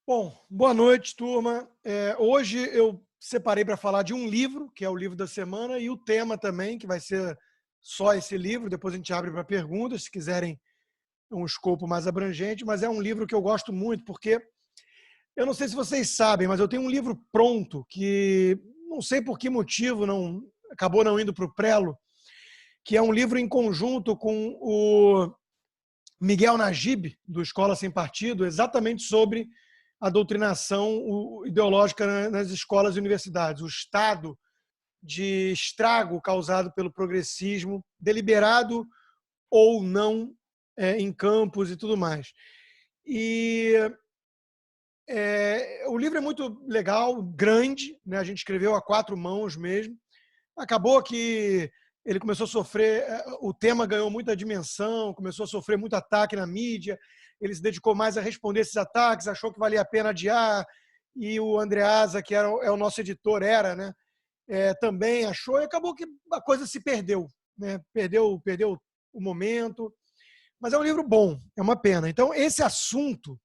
Bom, boa noite, turma. Hoje eu separei para falar de um livro, que é o livro da semana, e o tema também, que vai ser só esse livro. Depois a gente abre para perguntas, se quiserem um escopo mais abrangente. Mas é um livro que eu gosto muito, porque eu não sei se vocês sabem, mas eu tenho um livro pronto que não sei por que motivo não acabou não indo para o Prelo, que é um livro em conjunto com o Miguel Najib, do Escola Sem Partido, exatamente sobre a doutrinação ideológica nas escolas e universidades, o estado de estrago causado pelo progressismo, deliberado ou não, em campos e tudo mais. E o livro é muito legal, grande, né? A gente escreveu a quatro mãos mesmo. Acabou que ele começou a sofrer, o tema ganhou muita dimensão, começou a sofrer muito ataque na mídia, ele se dedicou mais a responder esses ataques, achou que valia a pena adiar, e o Andreasa, que é o nosso editor, né? Também achou, e acabou que a coisa se perdeu, né? Perdeu o momento, mas é um livro bom, é uma pena. Então, esse assunto,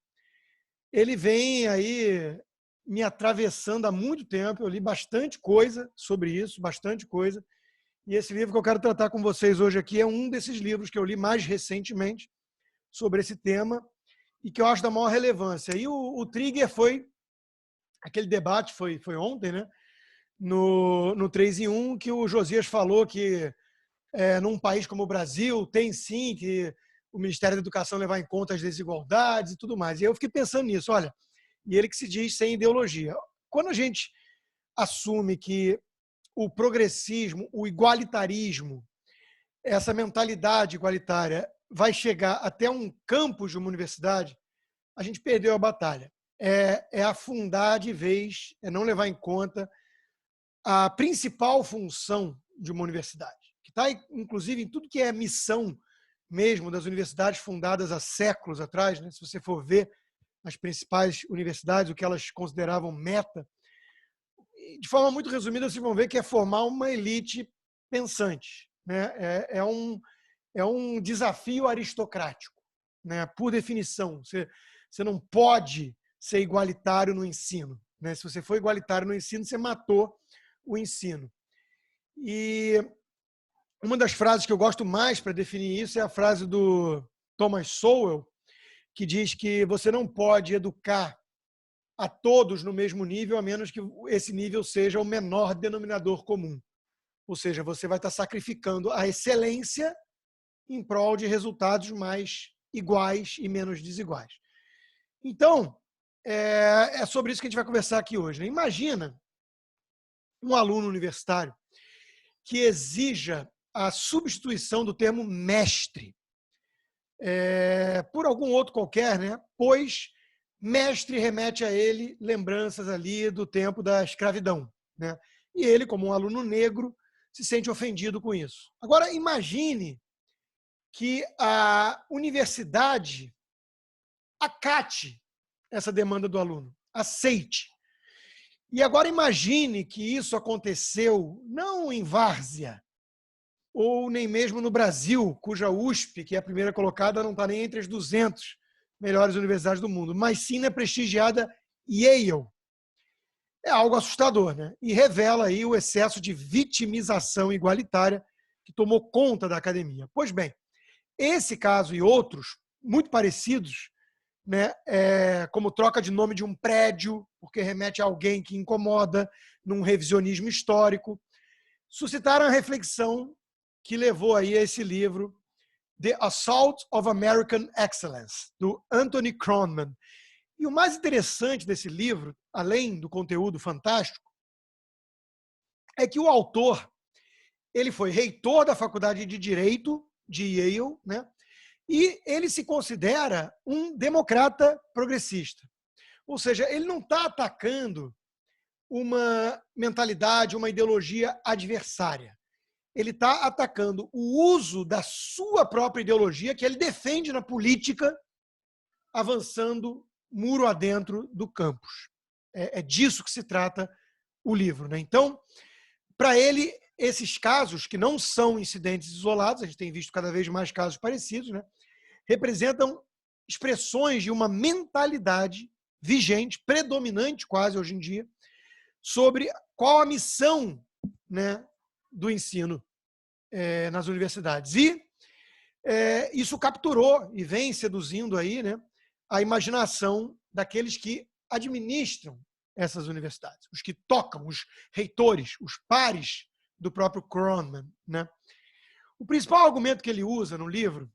ele vem aí me atravessando há muito tempo, eu li bastante coisa sobre isso, bastante coisa, e esse livro que eu quero tratar com vocês hoje aqui é um desses livros que eu li mais recentemente sobre esse tema e que eu acho da maior relevância. E o trigger foi aquele debate, foi ontem, né? No 3 em 1, que o Josias falou que num país como o Brasil tem sim que o Ministério da Educação levar em conta as desigualdades e tudo mais. E eu fiquei pensando nisso, olha, e ele que se diz sem ideologia. Quando a gente assume que o progressismo, o igualitarismo, essa mentalidade igualitária vai chegar até um campus de uma universidade, a gente perdeu a batalha. É afundar de vez, é não levar em conta a principal função de uma universidade, que está, inclusive, em tudo que é missão mesmo das universidades fundadas há séculos atrás, né? Se você for ver as principais universidades, o que elas consideravam meta, de forma muito resumida, vocês vão ver que é formar uma elite pensante. Né? É um desafio aristocrático, né? Por definição. Você não pode ser igualitário no ensino. Né? Se você for igualitário no ensino, você matou o ensino. E uma das frases que eu gosto mais para definir isso é a frase do Thomas Sowell, que diz que você não pode educar a todos no mesmo nível, a menos que esse nível seja o menor denominador comum. Ou seja, você vai estar sacrificando a excelência em prol de resultados mais iguais e menos desiguais. Então, é sobre isso que a gente vai conversar aqui hoje. Né? Imagina um aluno universitário que exija a substituição do termo mestre por algum outro qualquer, né? Pois mestre remete a ele lembranças ali do tempo da escravidão. Né? E ele, como um aluno negro, se sente ofendido com isso. Agora, imagine que a universidade acate essa demanda do aluno, aceite. E agora imagine que isso aconteceu não em Várzea, ou nem mesmo no Brasil, cuja USP, que é a primeira colocada, não está nem entre as 200 melhores universidades do mundo, mas sim na prestigiada Yale. É algo assustador, né? E revela aí o excesso de vitimização igualitária que tomou conta da academia. Pois bem, esse caso e outros muito parecidos, né, como troca de nome de um prédio, porque remete a alguém que incomoda, num revisionismo histórico, suscitaram a reflexão que levou aí a esse livro, The Assault of American Excellence, do Anthony Kronman. E o mais interessante desse livro, além do conteúdo fantástico, é que o autor ele foi reitor da Faculdade de Direito de Yale, né? E ele se considera um democrata progressista. Ou seja, ele não está atacando uma mentalidade, uma ideologia adversária. Ele está atacando o uso da sua própria ideologia, que ele defende na política, avançando muro adentro do campus. É disso que se trata o livro. Né? Então, para ele, esses casos, que não são incidentes isolados, a gente tem visto cada vez mais casos parecidos, né? Representam expressões de uma mentalidade vigente, predominante quase hoje em dia, sobre qual a missão, né, do ensino nas universidades. E isso capturou e vem seduzindo aí, né, a imaginação daqueles que administram essas universidades, os que tocam, os reitores, os pares do próprio Kroneman, né? O principal argumento que ele usa no livro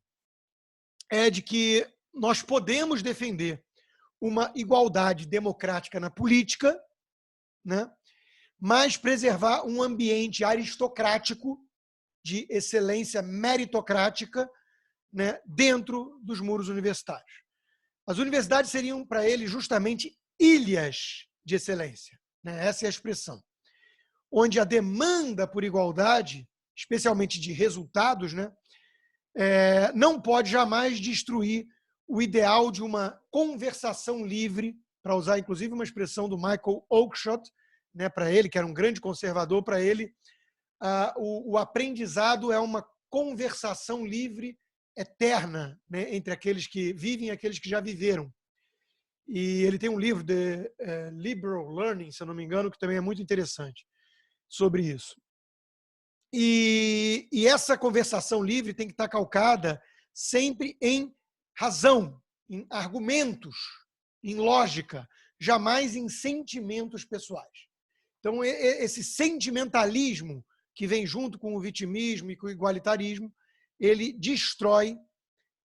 é de que nós podemos defender uma igualdade democrática na política, né, mas preservar um ambiente aristocrático de excelência meritocrática, né, dentro dos muros universitários. As universidades seriam, para ele, justamente ilhas de excelência, né? Essa é a expressão. Onde a demanda por igualdade, especialmente de resultados, né, não pode jamais destruir o ideal de uma conversação livre, para usar inclusive uma expressão do Michael Oakeshott, né, para ele, que era um grande conservador, para ele, o aprendizado é uma conversação livre eterna, né, entre aqueles que vivem e aqueles que já viveram. E ele tem um livro, de Liberal Learning, se eu não me engano, que também é muito interessante sobre isso. E essa conversação livre tem que estar calcada sempre em razão, em argumentos, em lógica, jamais em sentimentos pessoais. Então, esse sentimentalismo que vem junto com o vitimismo e com o igualitarismo, ele destrói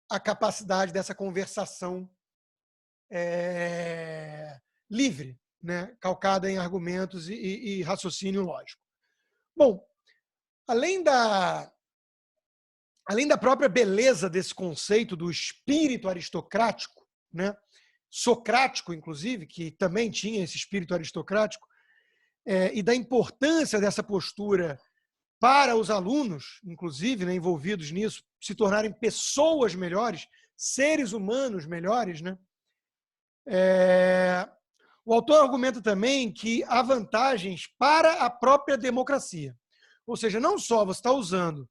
a capacidade dessa conversação livre, né, calcada em argumentos e raciocínio lógico. Bom, além da própria beleza desse conceito do espírito aristocrático, né, socrático, inclusive, que também tinha esse espírito aristocrático, e da importância dessa postura para os alunos, inclusive, né, envolvidos nisso, se tornarem pessoas melhores, seres humanos melhores, né? O autor argumenta também que há vantagens para a própria democracia. Ou seja, não só você está usando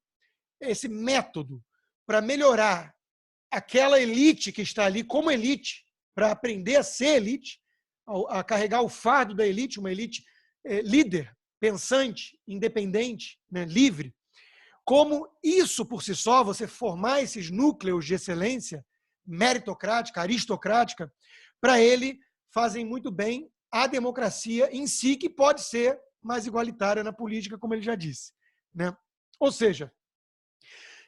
esse método para melhorar aquela elite que está ali como elite, para aprender a ser elite, a carregar o fardo da elite, uma elite líder, pensante, independente, né, livre. Como isso por si só, você formar esses núcleos de excelência meritocrática, aristocrática, para ele fazem muito bem a democracia em si, que pode ser mais igualitária na política, como ele já disse, né? Ou seja,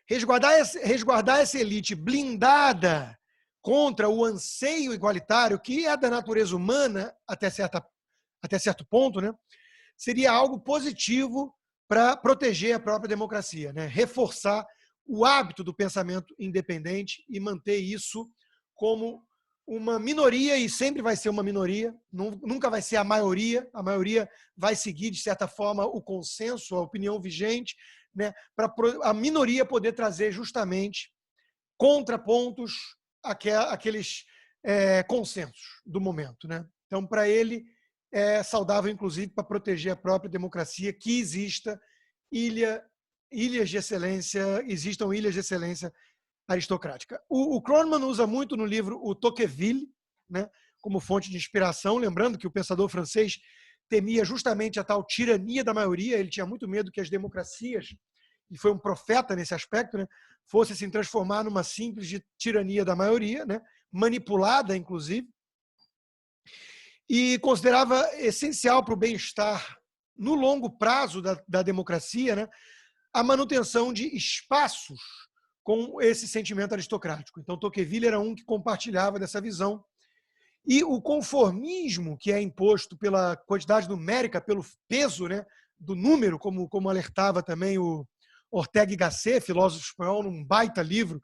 resguardar essa elite blindada contra o anseio igualitário, que é da natureza humana até certo ponto, né, seria algo positivo para proteger a própria democracia, né? Reforçar o hábito do pensamento independente e manter isso como uma minoria, e sempre vai ser uma minoria, nunca vai ser a maioria vai seguir, de certa forma, o consenso, a opinião vigente, né, para a minoria poder trazer justamente contrapontos àqueles consensos do momento, né? Então, para ele, é saudável, inclusive, para proteger a própria democracia, que existam ilhas de excelência aristocrática. O Kroneman usa muito no livro o Tocqueville, né, como fonte de inspiração, lembrando que o pensador francês temia justamente a tal tirania da maioria, ele tinha muito medo que as democracias, e foi um profeta nesse aspecto, né, fosse se transformar numa simples tirania da maioria, né, manipulada, inclusive, e considerava essencial para o bem-estar no longo prazo da democracia, né, a manutenção de espaços com esse sentimento aristocrático. Então, Tocqueville era um que compartilhava dessa visão. E o conformismo que é imposto pela quantidade numérica, pelo peso, né, do número, como alertava também o Ortega y Gasset, filósofo espanhol, num baita livro,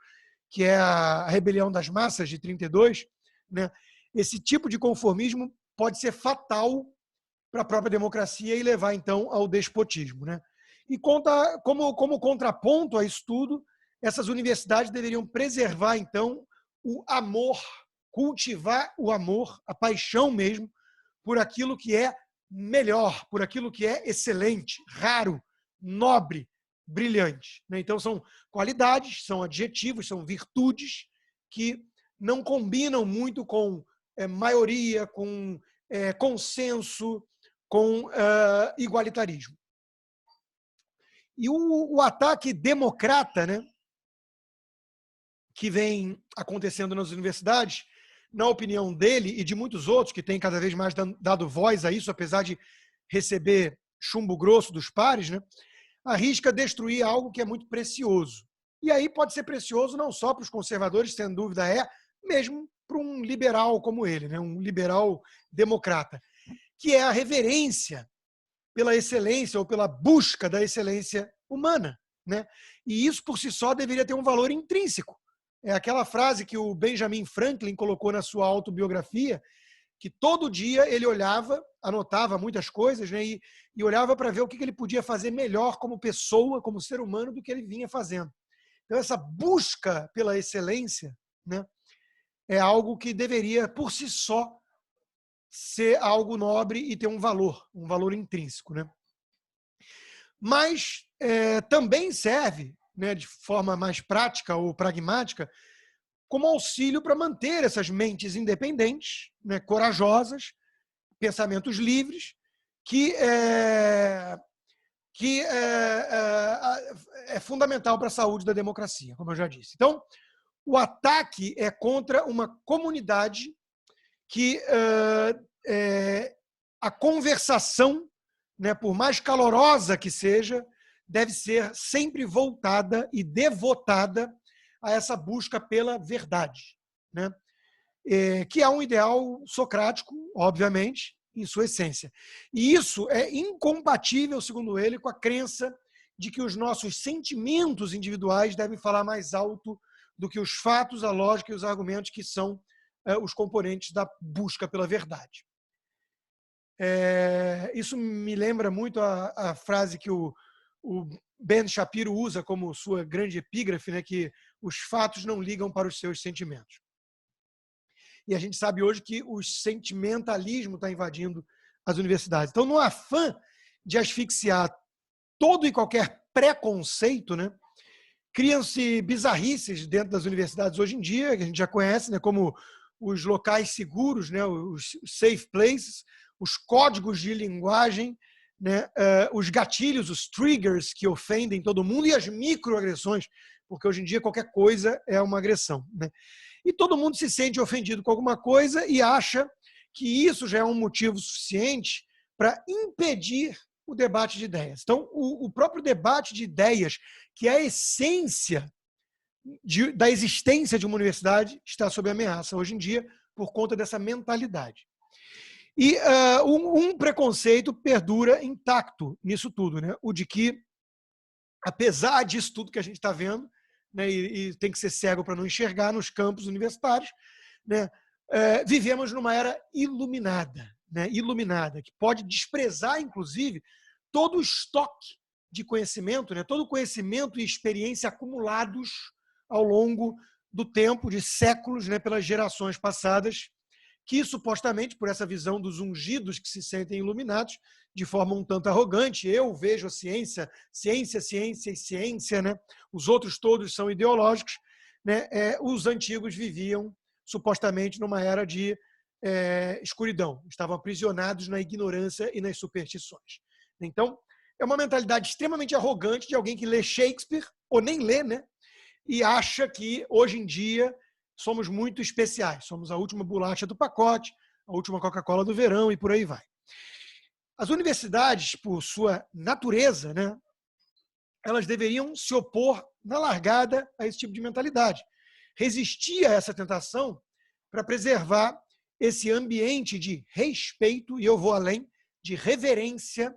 que é A Rebelião das Massas, de 32, né, esse tipo de conformismo pode ser fatal para a própria democracia e levar, então, ao despotismo, né? E como contraponto a isso tudo, essas universidades deveriam preservar, então, o amor, cultivar o amor, a paixão mesmo, por aquilo que é melhor, por aquilo que é excelente, raro, nobre, brilhante. Então, são qualidades, são adjetivos, são virtudes que não combinam muito com maioria, com consenso, com igualitarismo. E o ataque democrata, né, que vem acontecendo nas universidades, na opinião dele e de muitos outros que têm cada vez mais dado voz a isso, apesar de receber chumbo grosso dos pares, né, arrisca destruir algo que é muito precioso. E aí pode ser precioso não só para os conservadores, sem dúvida mesmo para um liberal como ele, né, um liberal democrata, que é a reverência pela excelência ou pela busca da excelência humana, né? E isso por si só deveria ter um valor intrínseco. É aquela frase que o Benjamin Franklin colocou na sua autobiografia, que todo dia ele olhava, anotava muitas coisas, né? E olhava para ver o que ele podia fazer melhor como pessoa, como ser humano, do que ele vinha fazendo. Então, essa busca pela excelência, né, é algo que deveria, por si só, ser algo nobre e ter um valor intrínseco, né? Mas também serve, né, de forma mais prática ou pragmática, como auxílio para manter essas mentes independentes, né, corajosas, pensamentos livres, que é fundamental para a saúde da democracia, como eu já disse. Então, o ataque é contra uma comunidade que a conversação, né, por mais calorosa que seja, deve ser sempre voltada e devotada a essa busca pela verdade, né? Que é um ideal socrático, obviamente, em sua essência. E isso é incompatível, segundo ele, com a crença de que os nossos sentimentos individuais devem falar mais alto do que os fatos, a lógica e os argumentos que são os componentes da busca pela verdade. Isso me lembra muito a frase que o Ben Shapiro usa como sua grande epígrafe, né, que os fatos não ligam para os seus sentimentos. E a gente sabe hoje que o sentimentalismo está invadindo as universidades. Então, no afã de asfixiar todo e qualquer preconceito, né, criam-se bizarrices dentro das universidades hoje em dia, que a gente já conhece, né, como os locais seguros, né, os safe places, os códigos de linguagem, né, os gatilhos, os triggers que ofendem todo mundo e as microagressões, porque hoje em dia qualquer coisa é uma agressão, né? E todo mundo se sente ofendido com alguma coisa e acha que isso já é um motivo suficiente para impedir o debate de ideias. Então, o próprio debate de ideias, que é a essência da existência de uma universidade, está sob ameaça hoje em dia por conta dessa mentalidade. E um preconceito perdura intacto nisso tudo, né? O de que, apesar disso tudo que a gente está vendo, né, e tem que ser cego para não enxergar nos campos universitários, né, vivemos numa era iluminada, né, iluminada, que pode desprezar, inclusive, todo o estoque de conhecimento, né, todo o conhecimento e experiência acumulados ao longo do tempo, de séculos, né, pelas gerações passadas, que supostamente, por essa visão dos ungidos que se sentem iluminados, de forma um tanto arrogante, eu vejo a ciência, ciência, ciência e ciência, né? Os outros todos são ideológicos, né? Os antigos viviam supostamente numa era de escuridão, estavam aprisionados na ignorância e nas superstições. Então, é uma mentalidade extremamente arrogante de alguém que lê Shakespeare, ou nem lê, né? E acha que, hoje em dia, somos muito especiais, somos a última bolacha do pacote, a última Coca-Cola do verão e por aí vai. As universidades, por sua natureza, né, elas deveriam se opor na largada a esse tipo de mentalidade. Resistir a essa tentação para preservar esse ambiente de respeito, e eu vou além, de reverência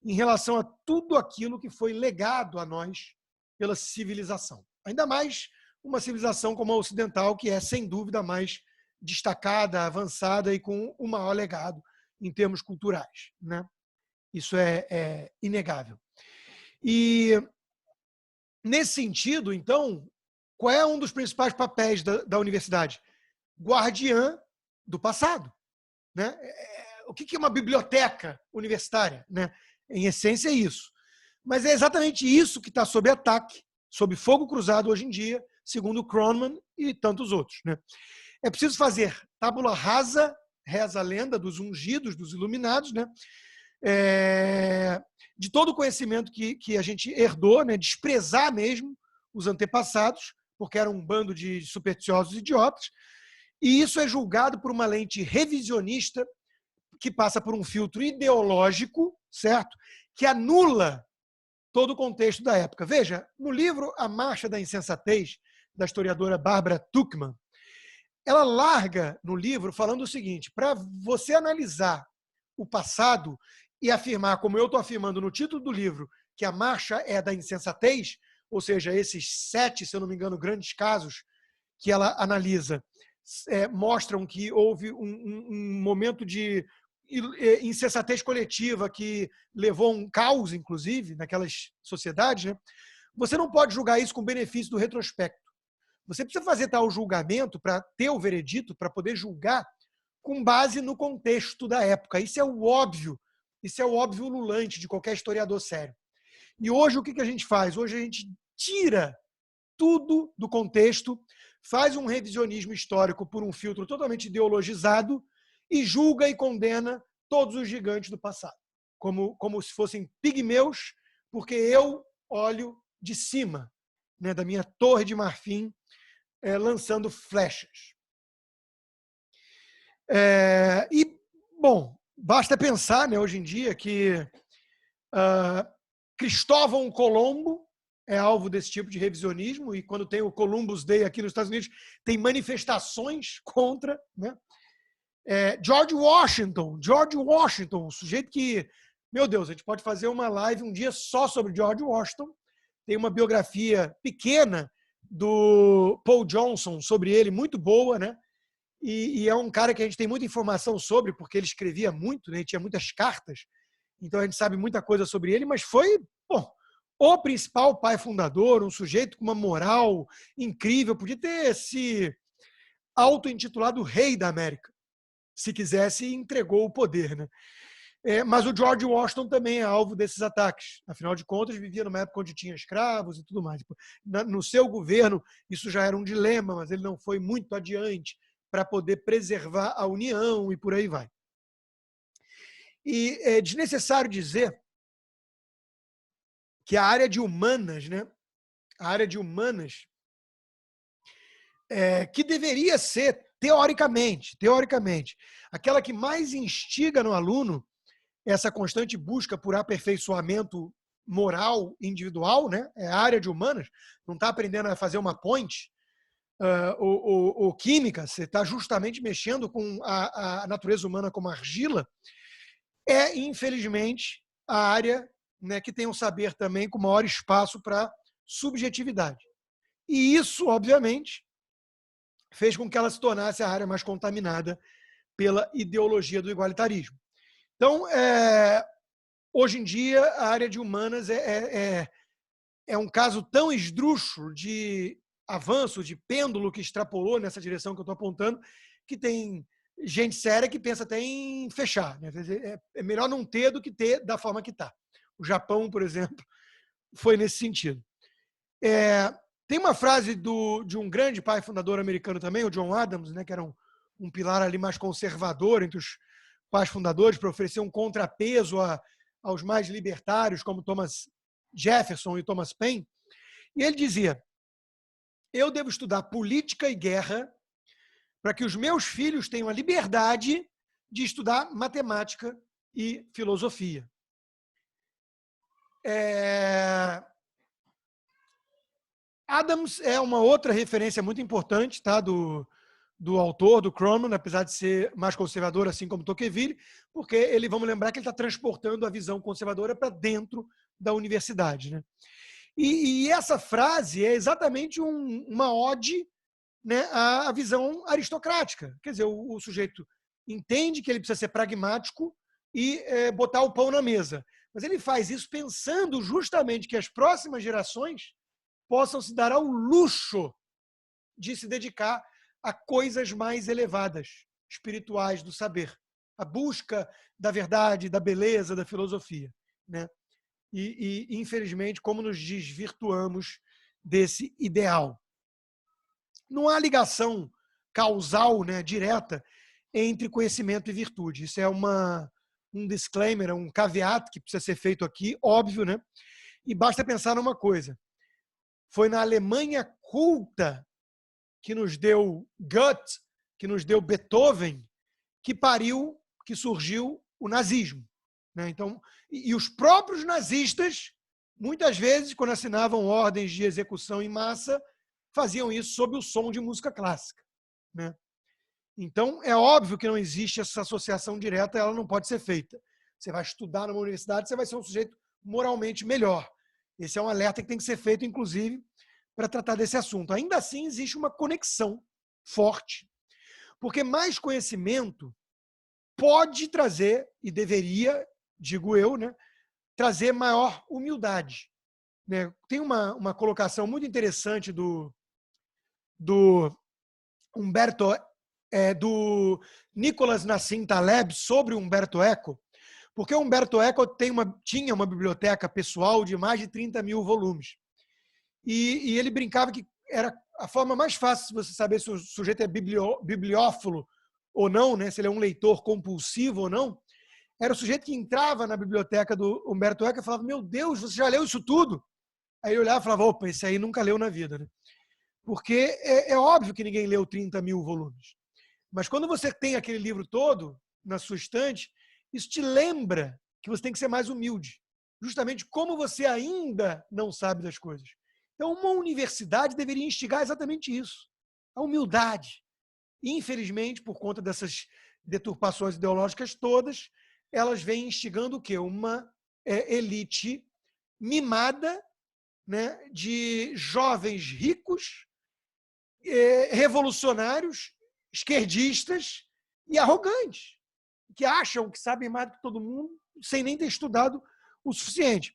em relação a tudo aquilo que foi legado a nós pela civilização. Ainda mais uma civilização como a ocidental, que é, sem dúvida, mais destacada, avançada e com o maior legado em termos culturais, né? Isso é inegável. E, nesse sentido, então, qual é um dos principais papéis da universidade? Guardiã do passado, né? O que é uma biblioteca universitária, né? Em essência, é isso. Mas é exatamente isso que está sob ataque, sob fogo cruzado hoje em dia, segundo Kroneman e tantos outros, né? É preciso fazer tábula rasa, reza a lenda dos ungidos, dos iluminados, né? De todo o conhecimento que a gente herdou, né? Desprezar mesmo os antepassados, porque eram um bando de supersticiosos idiotas, e isso é julgado por uma lente revisionista que passa por um filtro ideológico, certo? Que anula todo o contexto da época. Veja, no livro A Marcha da Insensatez, da historiadora Barbara Tuchman, ela larga no livro falando o seguinte: para você analisar o passado e afirmar, como eu estou afirmando no título do livro, que a marcha é da insensatez, ou seja, esses 7, se eu não me engano, grandes casos que ela analisa, mostram que houve um momento de insensatez coletiva que levou a um caos, inclusive, naquelas sociedades, né? Você não pode julgar isso com benefício do retrospecto. Você precisa fazer tal julgamento para ter o veredito, para poder julgar com base no contexto da época. Isso é o óbvio ululante de qualquer historiador sério. E hoje o que a gente faz? Hoje a gente tira tudo do contexto, faz um revisionismo histórico por um filtro totalmente ideologizado e julga e condena todos os gigantes do passado, como se fossem pigmeus, porque eu olho de cima, né, da minha torre de marfim, lançando flechas. Bom, basta pensar, né, hoje em dia que Cristóvão Colombo é alvo desse tipo de revisionismo, e quando tem o Columbus Day aqui nos Estados Unidos, tem manifestações contra, né? George Washington, um sujeito que, meu Deus, a gente pode fazer uma live um dia só sobre George Washington. Tem uma biografia pequena do Paul Johnson sobre ele, muito boa, né? E é um cara que a gente tem muita informação sobre, porque ele escrevia muito, né? Ele tinha muitas cartas, então a gente sabe muita coisa sobre ele, mas foi, o principal pai fundador, um sujeito com uma moral incrível, podia ter se auto-intitulado Rei da América, se quisesse, e entregou o poder, né? Mas o George Washington também é alvo desses ataques. Afinal de contas, vivia numa época onde tinha escravos e tudo mais. No seu governo, isso já era um dilema, mas ele não foi muito adiante para poder preservar a União e por aí vai. E é desnecessário dizer que a área de humanas, né? A área de humanas, que deveria ser, teoricamente, aquela que mais instiga no aluno essa constante busca por aperfeiçoamento moral individual, né? É a área de humanas, não está aprendendo a fazer uma ponte ou química, você está justamente mexendo com a natureza humana como argila, infelizmente, a área, né, que tem um saber também com maior espaço para subjetividade. E isso, obviamente, fez com que ela se tornasse a área mais contaminada pela ideologia do igualitarismo. Então, hoje em dia, a área de humanas é um caso tão esdrúxulo de avanço, de pêndulo que extrapolou nessa direção que eu estou apontando, que tem gente séria que pensa até em fechar, né? É melhor não ter do que ter da forma que está. O Japão, por exemplo, foi nesse sentido. Tem uma frase de um grande pai fundador americano também, o John Adams, né, que era um pilar ali mais conservador entre os pais fundadores, para oferecer um contrapeso aos mais libertários, como Thomas Jefferson e Thomas Paine. E ele dizia: eu devo estudar política e guerra para que os meus filhos tenham a liberdade de estudar matemática e filosofia. Adams é uma outra referência muito importante, tá, do autor, do Cromwell, apesar de ser mais conservador, assim como Tocqueville, porque vamos lembrar que ele está transportando a visão conservadora para dentro da universidade, né? E essa frase é exatamente uma ode, né, à visão aristocrática. Quer dizer, o sujeito entende que ele precisa ser pragmático e botar o pão na mesa. Mas ele faz isso pensando justamente que as próximas gerações possam se dar ao luxo de se dedicar a coisas mais elevadas, espirituais, do saber. A busca da verdade, da beleza, da filosofia, né? E infelizmente, como nos desvirtuamos desse ideal. Não há ligação causal, né, direta, entre conhecimento e virtude. Isso é um disclaimer, um caveat que precisa ser feito aqui, óbvio, né? E basta pensar numa coisa. Foi na Alemanha culta que nos deu Goethe, que nos deu Beethoven, que surgiu o nazismo. Né? Então, e os próprios nazistas, muitas vezes, quando assinavam ordens de execução em massa, faziam isso sob o som de música clássica. Né? Então, é óbvio que não existe essa associação direta, ela não pode ser feita. Você vai estudar numa universidade, você vai ser um sujeito moralmente melhor. Esse é um alerta que tem que ser feito, inclusive, para tratar desse assunto. Ainda assim, existe uma conexão forte, porque mais conhecimento pode trazer, e deveria, digo eu, né, trazer maior humildade. Né? Tem uma colocação muito interessante do Humberto, do Nicholas Nassim Taleb sobre Humberto Eco, porque Humberto Eco tinha uma biblioteca pessoal de mais de 30 mil volumes. E ele brincava que era a forma mais fácil de você saber se o sujeito é bibliófilo ou não, né? Se ele é um leitor compulsivo ou não, era o sujeito que entrava na biblioteca do Humberto Eco e falava: meu Deus, você já leu isso tudo? Aí ele olhava e falava: opa, esse aí nunca leu na vida. Né? Porque é óbvio que ninguém leu 30 mil volumes. Mas quando você tem aquele livro todo na sua estante, isso te lembra que você tem que ser mais humilde. Justamente como você ainda não sabe das coisas. Então, uma universidade deveria instigar exatamente isso. A humildade. Infelizmente, por conta dessas deturpações ideológicas todas, elas vêm instigando o quê? Uma elite mimada, né, de jovens ricos, revolucionários, esquerdistas e arrogantes, que acham que sabem mais do que todo mundo, sem nem ter estudado o suficiente.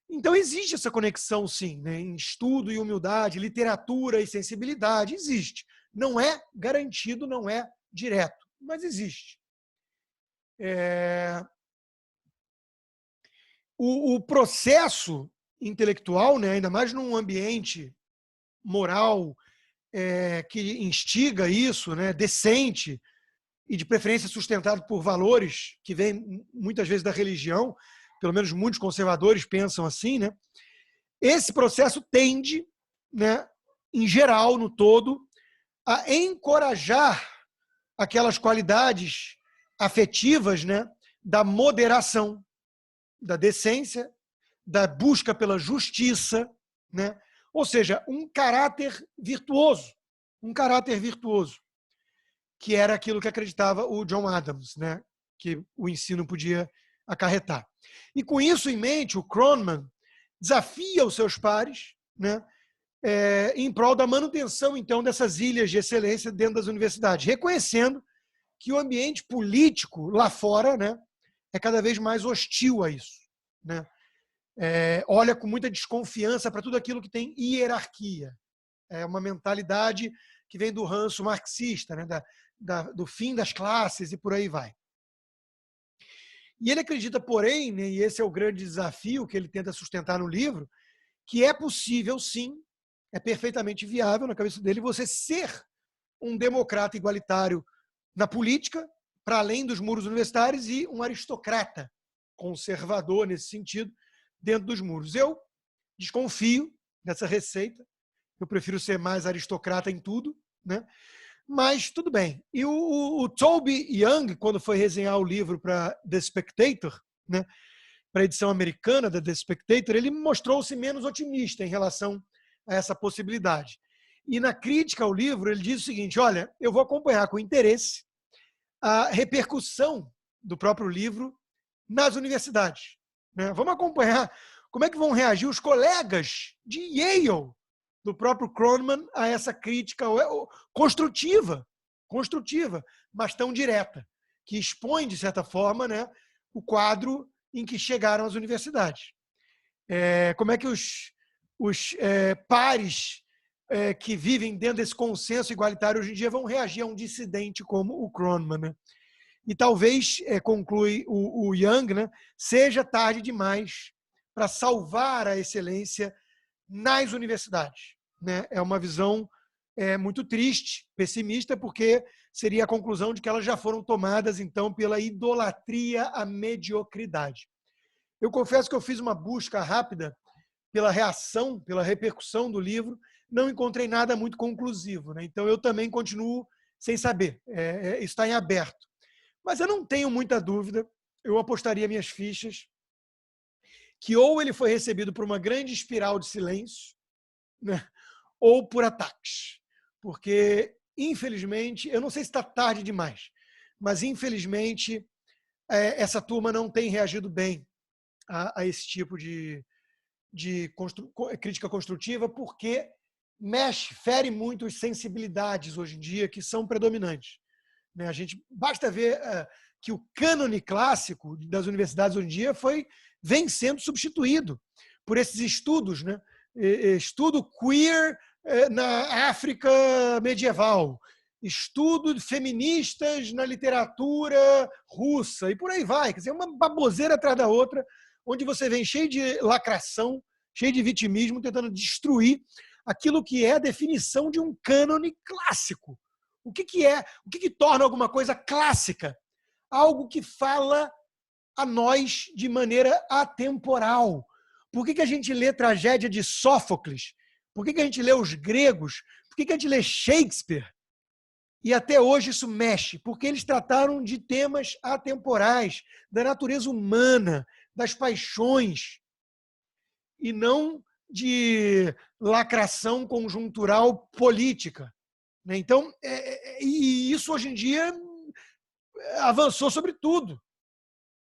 Então, existe essa conexão, sim, né, em estudo e humildade, literatura e sensibilidade, existe. Não é garantido, não é direto, mas existe. O processo intelectual, né, ainda mais num ambiente moral que instiga isso, né, decente e de preferência sustentado por valores que vêm muitas vezes da religião, pelo menos muitos conservadores pensam assim, né? Esse processo tende, né, em geral, no todo, a encorajar aquelas qualidades afetivas, né, da moderação, da decência, da busca pela justiça, né? Ou seja, um caráter virtuoso, que era aquilo que acreditava o John Adams, né? Que o ensino podia acarretar. E com isso em mente, o Kroneman desafia os seus pares, né? Em prol da manutenção, então, dessas ilhas de excelência dentro das universidades, reconhecendo que o ambiente político lá fora, né, é cada vez mais hostil a isso. Né? Olha com muita desconfiança para tudo aquilo que tem hierarquia. É uma mentalidade que vem do ranço marxista, né, do fim das classes e por aí vai. E ele acredita, porém, né, e esse é o grande desafio que ele tenta sustentar no livro, que é possível, sim, é perfeitamente viável na cabeça dele você ser um democrata igualitário na política, para além dos muros universitários, e um aristocrata conservador nesse sentido, dentro dos muros. Eu desconfio dessa receita, eu prefiro ser mais aristocrata em tudo, né? Mas tudo bem. E o Toby Young, quando foi resenhar o livro para The Spectator, né, para a edição americana da The Spectator, ele mostrou-se menos otimista em relação a essa possibilidade. E na crítica ao livro, ele diz o seguinte: olha, eu vou acompanhar com interesse a repercussão do próprio livro nas universidades. Né? Vamos acompanhar como é que vão reagir os colegas de Yale, do próprio Kroneman, a essa crítica construtiva, mas tão direta, que expõe, de certa forma, né, o quadro em que chegaram as universidades. Como é que os pares que vivem dentro desse consenso igualitário hoje em dia vão reagir a um dissidente como o Kroneman, né? E talvez, conclui o Young, né, seja tarde demais para salvar a excelência nas universidades. Né? É uma visão é muito triste, pessimista, porque seria a conclusão de que elas já foram tomadas, então, pela idolatria à mediocridade. Eu confesso que eu fiz uma busca rápida pela reação, pela repercussão do livro, não encontrei nada muito conclusivo, né? Então, eu também continuo sem saber. Está em aberto. Mas eu não tenho muita dúvida, eu apostaria minhas fichas, que ou ele foi recebido por uma grande espiral de silêncio, né? Ou por ataques. Porque, infelizmente, eu não sei se está tarde demais, mas, infelizmente, essa turma não tem reagido bem a esse tipo de crítica construtiva, porque fere muito as sensibilidades hoje em dia que são predominantes. A gente basta ver que o cânone clássico das universidades hoje em dia vem sendo substituído por esses estudos, né? Estudo queer na África medieval, estudo feministas na literatura russa, e por aí vai. Quer dizer, uma baboseira atrás da outra, onde você vem cheio de lacração, cheio de vitimismo, tentando destruir aquilo que é a definição de um cânone clássico. O que é? O que torna alguma coisa clássica? Algo que fala a nós de maneira atemporal. Por que a gente lê tragédia de Sófocles? Por que a gente lê os gregos? Por que a gente lê Shakespeare? E até hoje isso mexe, porque eles trataram de temas atemporais, da natureza humana, das paixões, e não de lacração conjuntural política. Então, e isso hoje em dia avançou sobre tudo.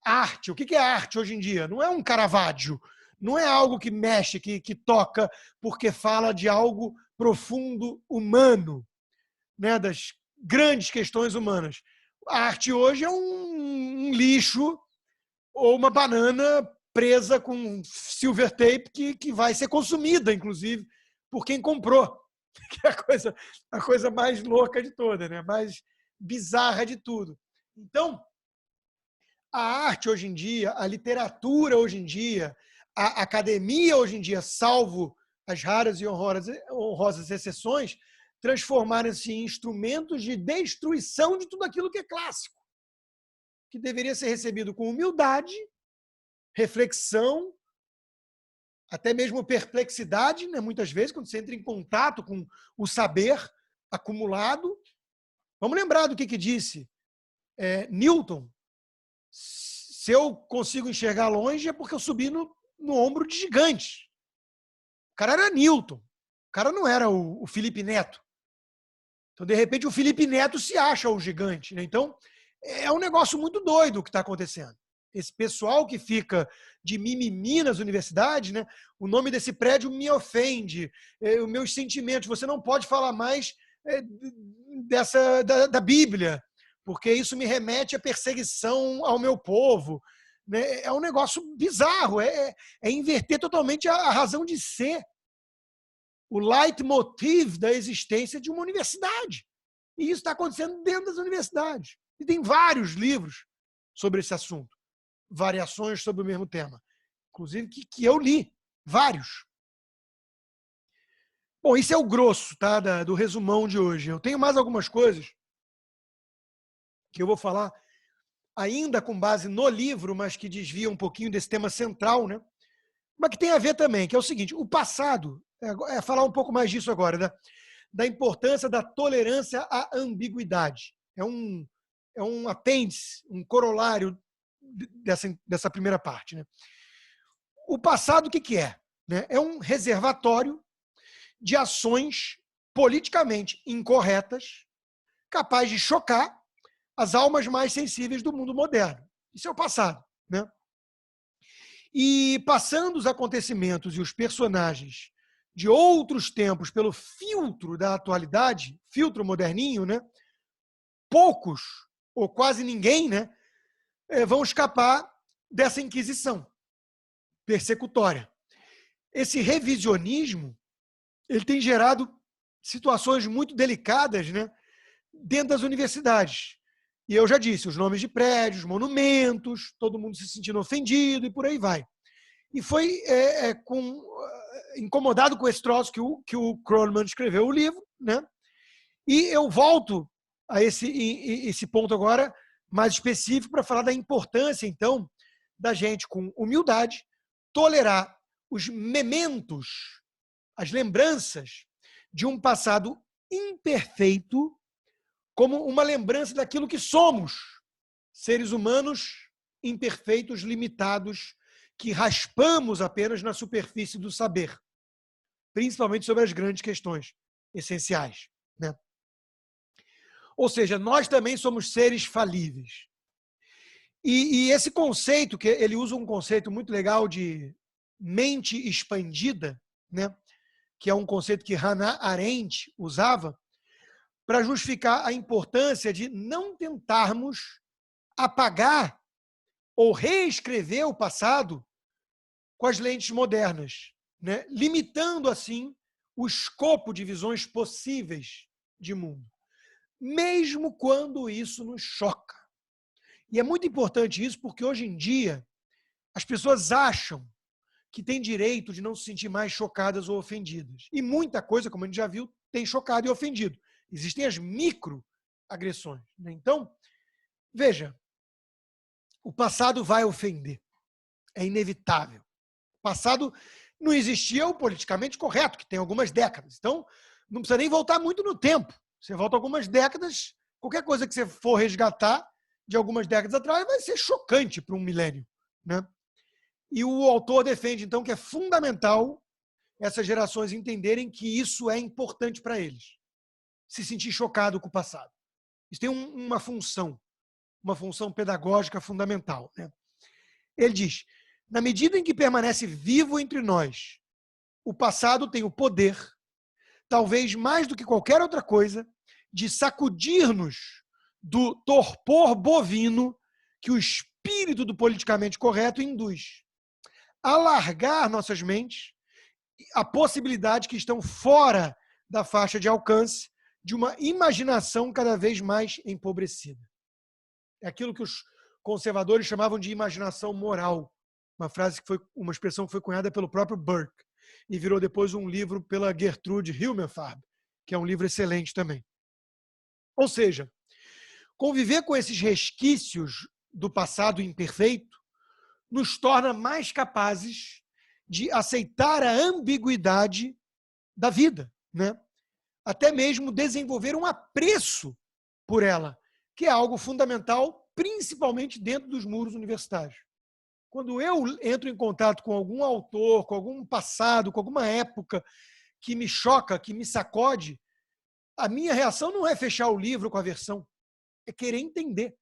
Arte, o que é arte hoje em dia? Não é um Caravaggio, não é algo que mexe, que toca, porque fala de algo profundo humano, né, das grandes questões humanas. A arte hoje é um lixo ou uma banana presa com silver tape que vai ser consumida, inclusive, por quem comprou. Que é a coisa mais louca de toda, né? Mais bizarra de tudo. Então, a arte hoje em dia, a literatura hoje em dia, a academia hoje em dia, salvo as raras e honrosas exceções, transformaram-se em instrumentos de destruição de tudo aquilo que é clássico, que deveria ser recebido com humildade, reflexão, até mesmo perplexidade, né? Muitas vezes, quando você entra em contato com o saber acumulado. Vamos lembrar do que disse Newton. Se eu consigo enxergar longe, é porque eu subi no ombro de gigantes. O cara era Newton. O cara não era o Felipe Neto. Então, de repente, o Felipe Neto se acha o gigante, né? Então, é um negócio muito doido o que está acontecendo. Esse pessoal que fica de mimimi nas universidades, né? O nome desse prédio me ofende, os meus sentimentos. Você não pode falar mais da Bíblia, porque isso me remete à perseguição ao meu povo. Né? É um negócio bizarro, é inverter totalmente a razão de ser, o leitmotiv da existência de uma universidade. E isso está acontecendo dentro das universidades. E tem vários livros sobre esse assunto, variações sobre o mesmo tema, inclusive que eu li, vários. Bom, isso é o grosso, tá, do resumão de hoje. Eu tenho mais algumas coisas que eu vou falar ainda com base no livro, mas que desvia um pouquinho desse tema central, né? Mas que tem a ver também, que é o seguinte, o passado, falar um pouco mais disso agora, né? Da importância da tolerância à ambiguidade. É um apêndice, um corolário dessa primeira parte. Né? O passado, o que é? Né? É um reservatório de ações politicamente incorretas, capaz de chocar as almas mais sensíveis do mundo moderno. Isso é o passado. Né? E passando os acontecimentos e os personagens de outros tempos pelo filtro da atualidade, filtro moderninho, né? Poucos, ou quase ninguém, né? Vão escapar dessa inquisição persecutória. Esse revisionismo ele tem gerado situações muito delicadas, né? Dentro das universidades. E eu já disse, os nomes de prédios, monumentos, todo mundo se sentindo ofendido e por aí vai. E foi incomodado com esse troço que o Kronemann escreveu o livro, né? E eu volto a esse ponto agora mais específico para falar da importância, então, da gente, com humildade, tolerar os mementos, as lembranças de um passado imperfeito como uma lembrança daquilo que somos, seres humanos imperfeitos, limitados, que raspamos apenas na superfície do saber, principalmente sobre as grandes questões essenciais, né? Ou seja, nós também somos seres falíveis. E esse conceito, que ele usa um conceito muito legal de mente expandida, né? Que é um conceito que Hannah Arendt usava, para justificar a importância de não tentarmos apagar ou reescrever o passado com as lentes modernas, né? Limitando, assim, o escopo de visões possíveis de mundo, mesmo quando isso nos choca. E é muito importante isso porque, hoje em dia, as pessoas acham que têm direito de não se sentir mais chocadas ou ofendidas. E muita coisa, como a gente já viu, tem chocado e ofendido. Existem as microagressões, né? Então, veja, o passado vai ofender. É inevitável. O passado não existia o politicamente correto, que tem algumas décadas. Então, não precisa nem voltar muito no tempo. Você volta algumas décadas, qualquer coisa que você for resgatar de algumas décadas atrás vai ser chocante para um milênio, né? E o autor defende, então, que é fundamental essas gerações entenderem que isso é importante para eles. Se sentir chocado com o passado. Isso tem uma função pedagógica fundamental, né? Ele diz, na medida em que permanece vivo entre nós, o passado tem o poder, talvez mais do que qualquer outra coisa, de sacudir-nos do torpor bovino que o espírito do politicamente correto induz. Alargar nossas mentes a possibilidade que estão fora da faixa de alcance de uma imaginação cada vez mais empobrecida. É aquilo que os conservadores chamavam de imaginação moral, uma expressão que foi cunhada pelo próprio Burke e virou depois um livro pela Gertrude Himmelfarb, que é um livro excelente também. Ou seja, conviver com esses resquícios do passado imperfeito nos torna mais capazes de aceitar a ambiguidade da vida, né? Até mesmo desenvolver um apreço por ela, que é algo fundamental, principalmente dentro dos muros universitários. Quando eu entro em contato com algum autor, com algum passado, com alguma época que me choca, que me sacode, a minha reação não é fechar o livro com a versão, é querer entender,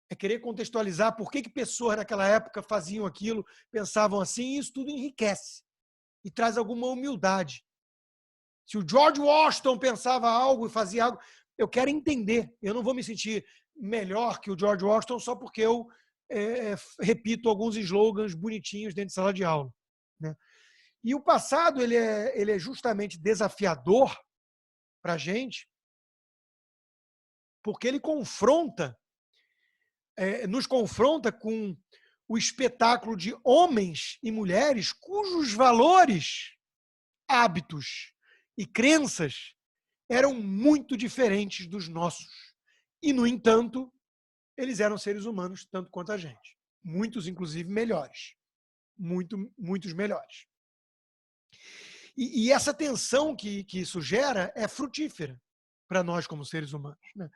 é querer contextualizar por que pessoas naquela época faziam aquilo, pensavam assim, e isso tudo enriquece e traz alguma humildade. Se o George Washington pensava algo e fazia algo, eu quero entender. Eu não vou me sentir melhor que o George Washington só porque eu repito alguns slogans bonitinhos dentro de sala de aula, né? E o passado ele é justamente desafiador para a gente porque ele nos confronta com o espetáculo de homens e mulheres cujos valores, hábitos e crenças eram muito diferentes dos nossos. E, no entanto, eles eram seres humanos tanto quanto a gente. Muitos, inclusive, melhores. Muitos melhores. E essa tensão que isso gera é frutífera para nós como seres humanos, né?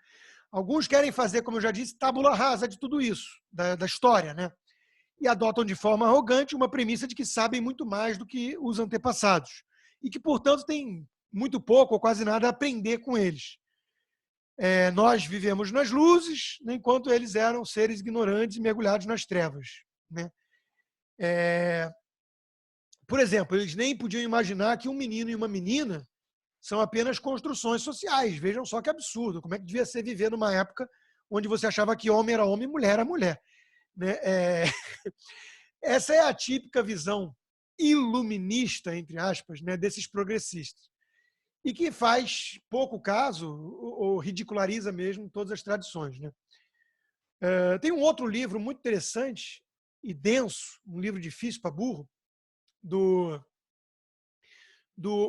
Alguns querem fazer, como eu já disse, tábula rasa de tudo isso, da história, né? E adotam de forma arrogante uma premissa de que sabem muito mais do que os antepassados e que, portanto, têm muito pouco ou quase nada a aprender com eles. Nós vivemos nas luzes, né, enquanto eles eram seres ignorantes e mergulhados nas trevas, né? Por exemplo, eles nem podiam imaginar que um menino e uma menina são apenas construções sociais. Vejam só que absurdo. Como é que devia ser viver numa época onde você achava que homem era homem e mulher era mulher, né? Essa é a típica visão iluminista, entre aspas, né, desses progressistas. E que faz pouco caso ou ridiculariza mesmo todas as tradições, né? Tem um outro livro muito interessante e denso, um livro difícil para burro, do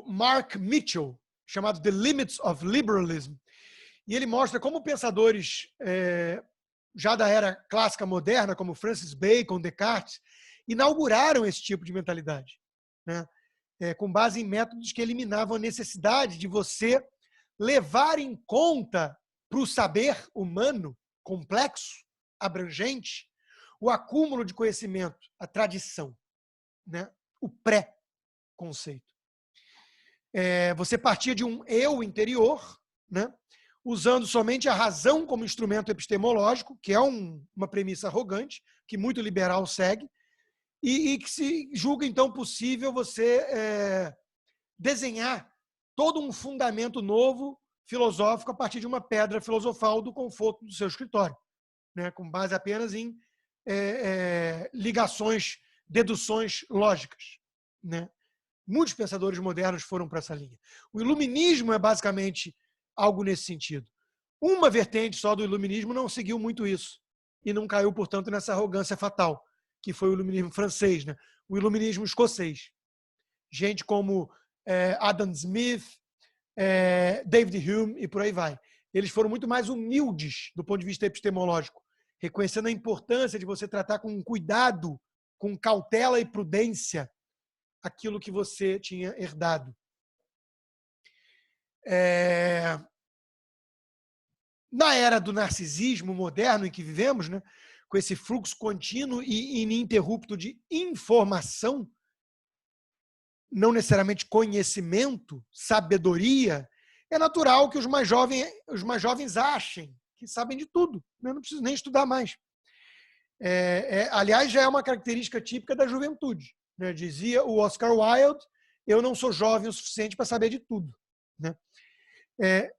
Mark Mitchell, chamado The Limits of Liberalism, E ele mostra como pensadores já da era clássica moderna, como Francis Bacon, Descartes, inauguraram esse tipo de mentalidade, né? Com base em métodos que eliminavam a necessidade de você levar em conta para o saber humano complexo, abrangente, o acúmulo de conhecimento, a tradição, né? O pré-conceito. Você partia de um eu interior, né? Usando somente a razão como instrumento epistemológico, que é uma premissa arrogante, que muito liberal segue, e que se julga, então, possível você desenhar todo um fundamento novo, filosófico, a partir de uma pedra filosofal do conforto do seu escritório, né? Com base apenas em ligações, deduções lógicas, né? Muitos pensadores modernos foram para essa linha. O iluminismo é basicamente algo nesse sentido. Uma vertente só do iluminismo não seguiu muito isso e não caiu, portanto, nessa arrogância fatal, que foi o iluminismo francês, né? O iluminismo escocês. Gente como Adam Smith, David Hume e por aí vai. Eles foram muito mais humildes do ponto de vista epistemológico, reconhecendo a importância de você tratar com cuidado, com cautela e prudência, aquilo que você tinha herdado. Na era do narcisismo moderno em que vivemos, né, com esse fluxo contínuo e ininterrupto de informação, não necessariamente conhecimento, sabedoria, é natural que os mais jovens achem que sabem de tudo. Eu não preciso nem estudar mais. Aliás, já é uma característica típica da juventude, né? Dizia o Oscar Wilde, eu não sou jovem o suficiente para saber de tudo, né?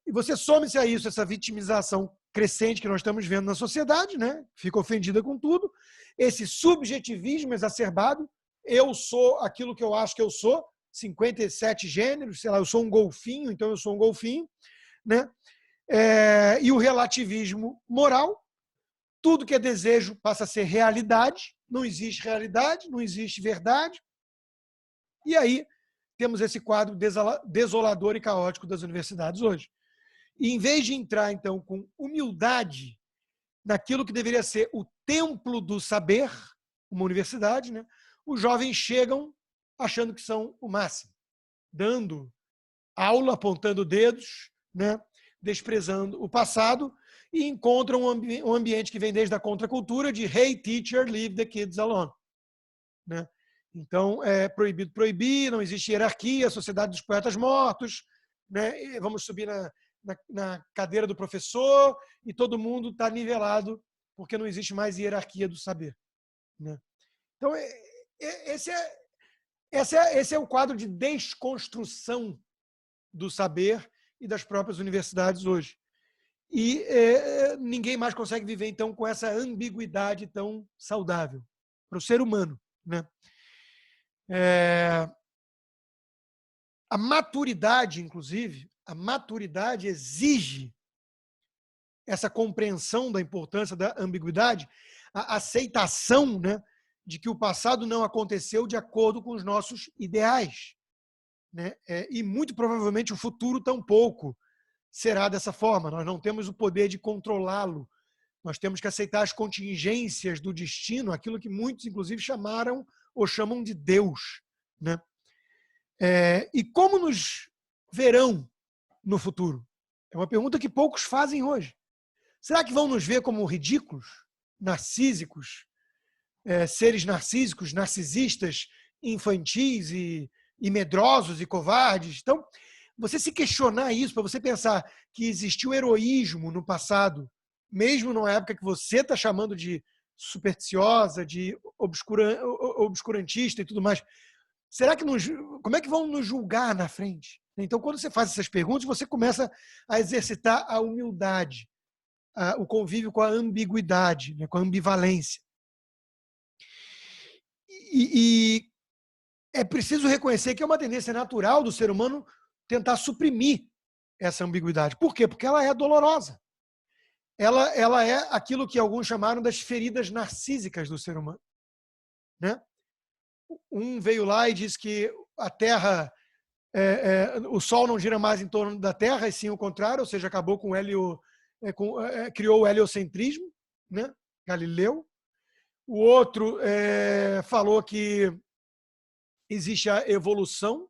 E você some-se a isso, essa vitimização crescente que nós estamos vendo na sociedade, né? Fica ofendida com tudo, esse subjetivismo exacerbado, eu sou aquilo que eu acho que eu sou, 57 gêneros, sei lá, eu sou um golfinho, então eu sou um golfinho, né? E o relativismo moral, tudo que é desejo passa a ser realidade, não existe realidade, não existe verdade, e aí temos esse quadro desolador e caótico das universidades hoje. E em vez de entrar, então, com humildade naquilo que deveria ser o templo do saber, uma universidade, né? Os jovens chegam achando que são o máximo, dando aula, apontando dedos, né? Desprezando o passado, e encontram um ambiente que vem desde a contracultura de "Hey, teacher, leave the kids alone", né? Então, é proibido proibir, não existe hierarquia, a sociedade dos poetas mortos, né? E vamos subir na cadeira do professor e todo mundo está nivelado porque não existe mais hierarquia do saber, né? Então, esse é o quadro de desconstrução do saber e das próprias universidades hoje. E ninguém mais consegue viver, então, com essa ambiguidade tão saudável para o ser humano, né? A maturidade, inclusive, a maturidade exige essa compreensão da importância da ambiguidade, a aceitação, né, de que o passado não aconteceu de acordo com os nossos ideais, né? E muito provavelmente o futuro tampouco será dessa forma. Nós não temos o poder de controlá-lo. Nós temos que aceitar as contingências do destino, aquilo que muitos, inclusive, chamaram ou chamam de Deus, né? E como nos verão no futuro? É uma pergunta que poucos fazem hoje. Será que vão nos ver como ridículos, narcísicos, seres narcísicos, narcisistas, infantis e medrosos e covardes? Então, você se questionar isso, para você pensar que existiu heroísmo no passado, mesmo numa época que você está chamando de supersticiosa, de obscurantista e tudo mais, será que como é que vão nos julgar na frente? Então, quando você faz essas perguntas, você começa a exercitar a humildade, o convívio com a ambiguidade, né, com a ambivalência. E é preciso reconhecer que é uma tendência natural do ser humano tentar suprimir essa ambiguidade. Por quê? Porque ela é dolorosa. Ela é aquilo que alguns chamaram das feridas narcísicas do ser humano, né? Um veio lá e disse que a Terra o Sol não gira mais em torno da Terra, e sim o contrário, ou seja, acabou com criou o heliocentrismo, né? Galileu. O outro falou que existe a evolução,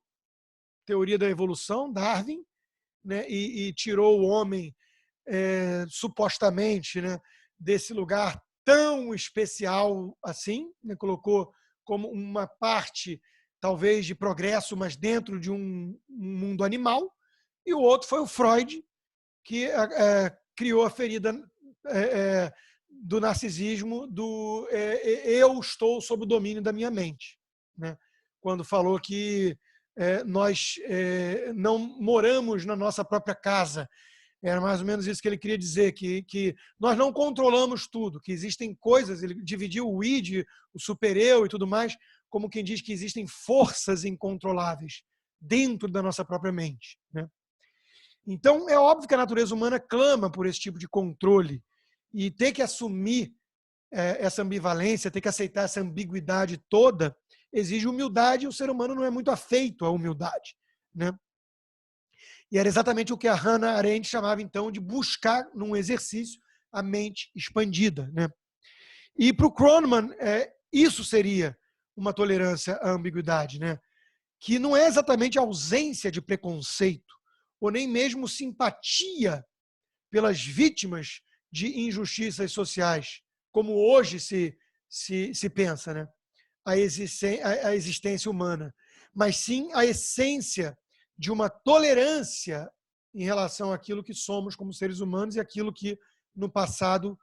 teoria da evolução, Darwin, né? E tirou o homem, supostamente, né, desse lugar tão especial assim, né? Colocou como uma parte, talvez, de progresso, mas dentro de um mundo animal. E o outro foi o Freud, que criou a ferida do narcisismo, do eu estou sob o domínio da minha mente, né? Quando falou que nós não moramos na nossa própria casa. Era mais ou menos isso que ele queria dizer, que nós não controlamos tudo, que existem coisas, ele dividiu o id, o super-eu e tudo mais, como quem diz que existem forças incontroláveis dentro da nossa própria mente, né? Então, é óbvio que a natureza humana clama por esse tipo de controle, e ter que assumir essa ambivalência, ter que aceitar essa ambiguidade toda, exige humildade, e o ser humano não é muito afeito à humildade, né? E era exatamente o que a Hannah Arendt chamava, então, de buscar, num exercício, a mente expandida, né? E para o Kronemann, isso seria uma tolerância à ambiguidade, né? Que não é exatamente a ausência de preconceito, ou nem mesmo simpatia pelas vítimas de injustiças sociais, como hoje se pensa, né? A existência humana, mas sim a essência de uma tolerância em relação àquilo que somos como seres humanos e aquilo que no passado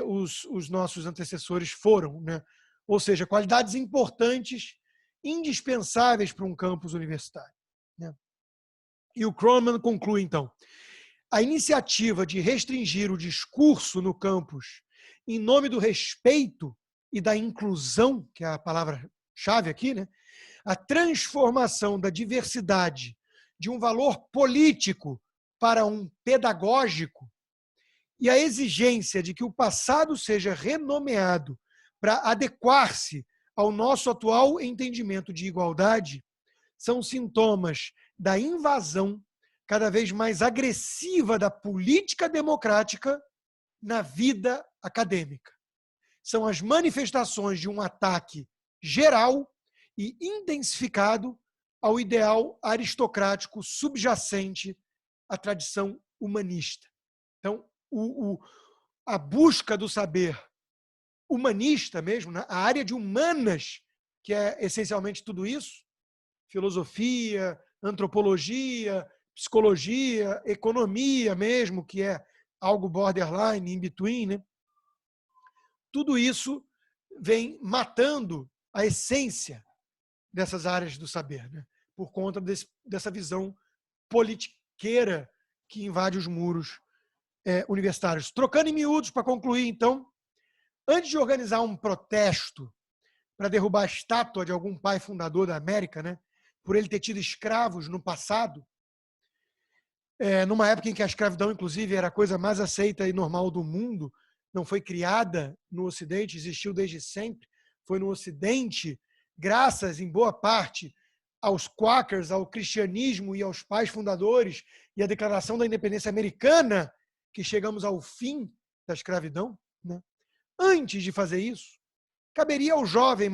os nossos antecessores foram, né? Ou seja, qualidades importantes, indispensáveis para um campus universitário, né? E o Kronemann conclui, então, a iniciativa de restringir o discurso no campus em nome do respeito e da inclusão, que é a palavra-chave aqui, né? A transformação da diversidade de um valor político para um pedagógico e a exigência de que o passado seja renomeado para adequar-se ao nosso atual entendimento de igualdade são sintomas da invasão cada vez mais agressiva da política democrática na vida acadêmica. São as manifestações de um ataque geral e intensificado ao ideal aristocrático subjacente à tradição humanista. Então, a busca do saber humanista mesmo, a área de humanas, que é essencialmente tudo isso, filosofia, antropologia, psicologia, economia mesmo, que é algo borderline, in between, né? Tudo isso vem matando a essência dessas áreas do saber, né? Por conta dessa visão politiqueira que invade os muros universitários. Trocando em miúdos, para concluir, então, antes de organizar um protesto para derrubar a estátua de algum pai fundador da América, né, por ele ter tido escravos no passado, numa época em que a escravidão, inclusive, era a coisa mais aceita e normal do mundo, não foi criada no Ocidente, existiu desde sempre, foi no Ocidente, graças, em boa parte, aos Quakers, ao cristianismo e aos pais fundadores e à Declaração da Independência Americana, que chegamos ao fim da escravidão, né? Antes de fazer isso, caberia ao jovem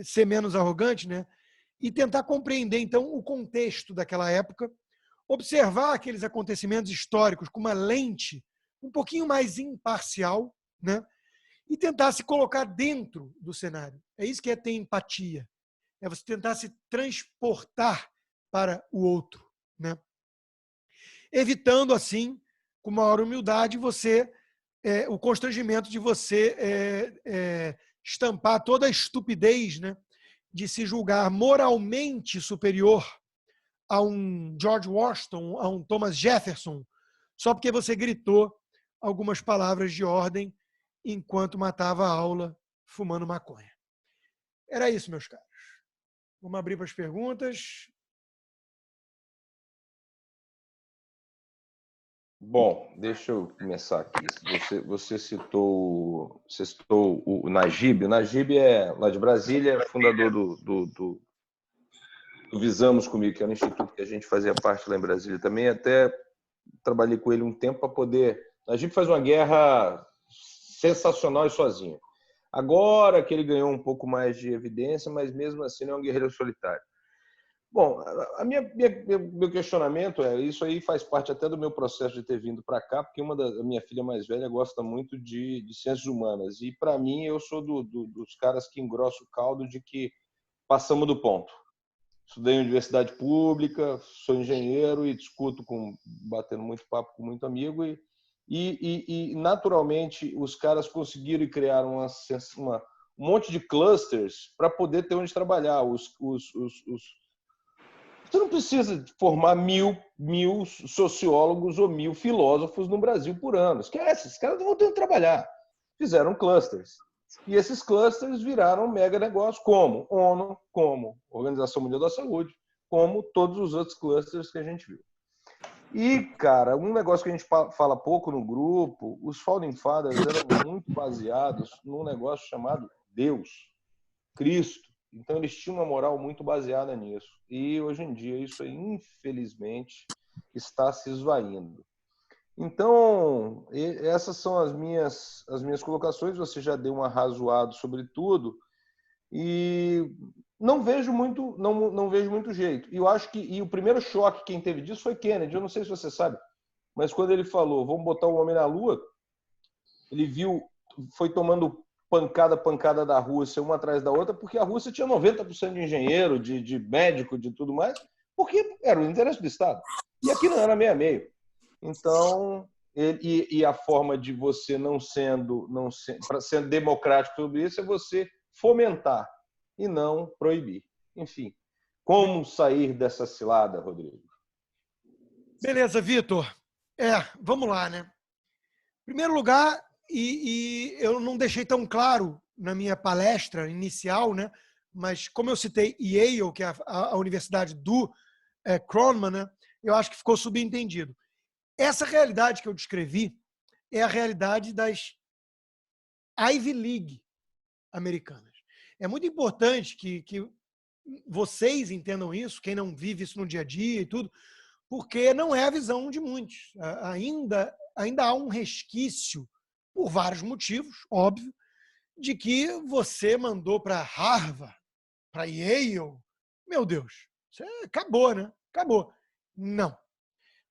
ser menos arrogante, né? E tentar compreender, então, o contexto daquela época, observar aqueles acontecimentos históricos com uma lente um pouquinho mais imparcial, né? E tentar se colocar dentro do cenário. É isso que é ter empatia. É você tentar se transportar para o outro, né? Evitando, assim, com maior humildade, o constrangimento de você estampar toda a estupidez, né, de se julgar moralmente superior a um George Washington, a um Thomas Jefferson, só porque você gritou algumas palavras de ordem enquanto matava a aula fumando maconha. Era isso, meus caros. Vamos abrir para as perguntas. Bom, deixa eu começar aqui. Você citou o Naguib. O Naguib é lá de Brasília, fundador do visamos comigo, que era um instituto que a gente fazia parte lá em Brasília também, até trabalhei com ele um tempo para poder... A gente faz uma guerra sensacional e sozinho. Agora que ele ganhou um pouco mais de evidência, mas mesmo assim não é um guerreiro solitário. Bom, meu questionamento é, isso aí faz parte até do meu processo de ter vindo para cá, porque a minha filha mais velha gosta muito de ciências humanas, e para mim eu sou dos caras que engrosso o caldo de que passamos do ponto. Estudei em universidade pública, sou engenheiro e discuto, batendo muito papo com muito amigo, e naturalmente os caras conseguiram criar um monte de clusters para poder ter onde trabalhar. Você não precisa formar mil sociólogos ou 1000 filósofos no Brasil por ano. Esquece, esses caras não vão ter que trabalhar. Fizeram clusters. E esses clusters viraram mega negócio, como ONU, como Organização Mundial da Saúde, como todos os outros clusters que a gente viu. E, cara, um negócio que a gente fala pouco no grupo, os Founding Fathers eram muito baseados num negócio chamado Deus, Cristo. Então, eles tinham uma moral muito baseada nisso. E, hoje em dia, isso, infelizmente, está se esvaindo. Então, essas são as minhas colocações. Você já deu um arrazoado sobre tudo. E não vejo muito jeito. E eu acho que o primeiro choque quem teve disso foi Kennedy. Eu não sei se você sabe, mas quando ele falou, vamos botar o homem na Lua, ele foi tomando pancada da Rússia, uma atrás da outra, porque a Rússia tinha 90% de engenheiro, de médico, de tudo mais, porque era o interesse do Estado. E aqui não era meio a meio. Então, a forma de você para ser democrático sobre isso é você fomentar e não proibir. Enfim, como sair dessa cilada, Rodrigo? Beleza, Vitor. Vamos lá, né? Em primeiro lugar, e eu não deixei tão claro na minha palestra inicial, né? Mas como eu citei Yale, que é a universidade do Kroneman, né? Eu acho que ficou subentendido. Essa realidade que eu descrevi é a realidade das Ivy League americanas. É muito importante que vocês entendam isso, quem não vive isso no dia a dia e tudo, porque não é a visão de muitos. Ainda há um resquício, por vários motivos, óbvio, de que você mandou para Harvard, para Yale. Meu Deus, você acabou, né? Acabou. Não.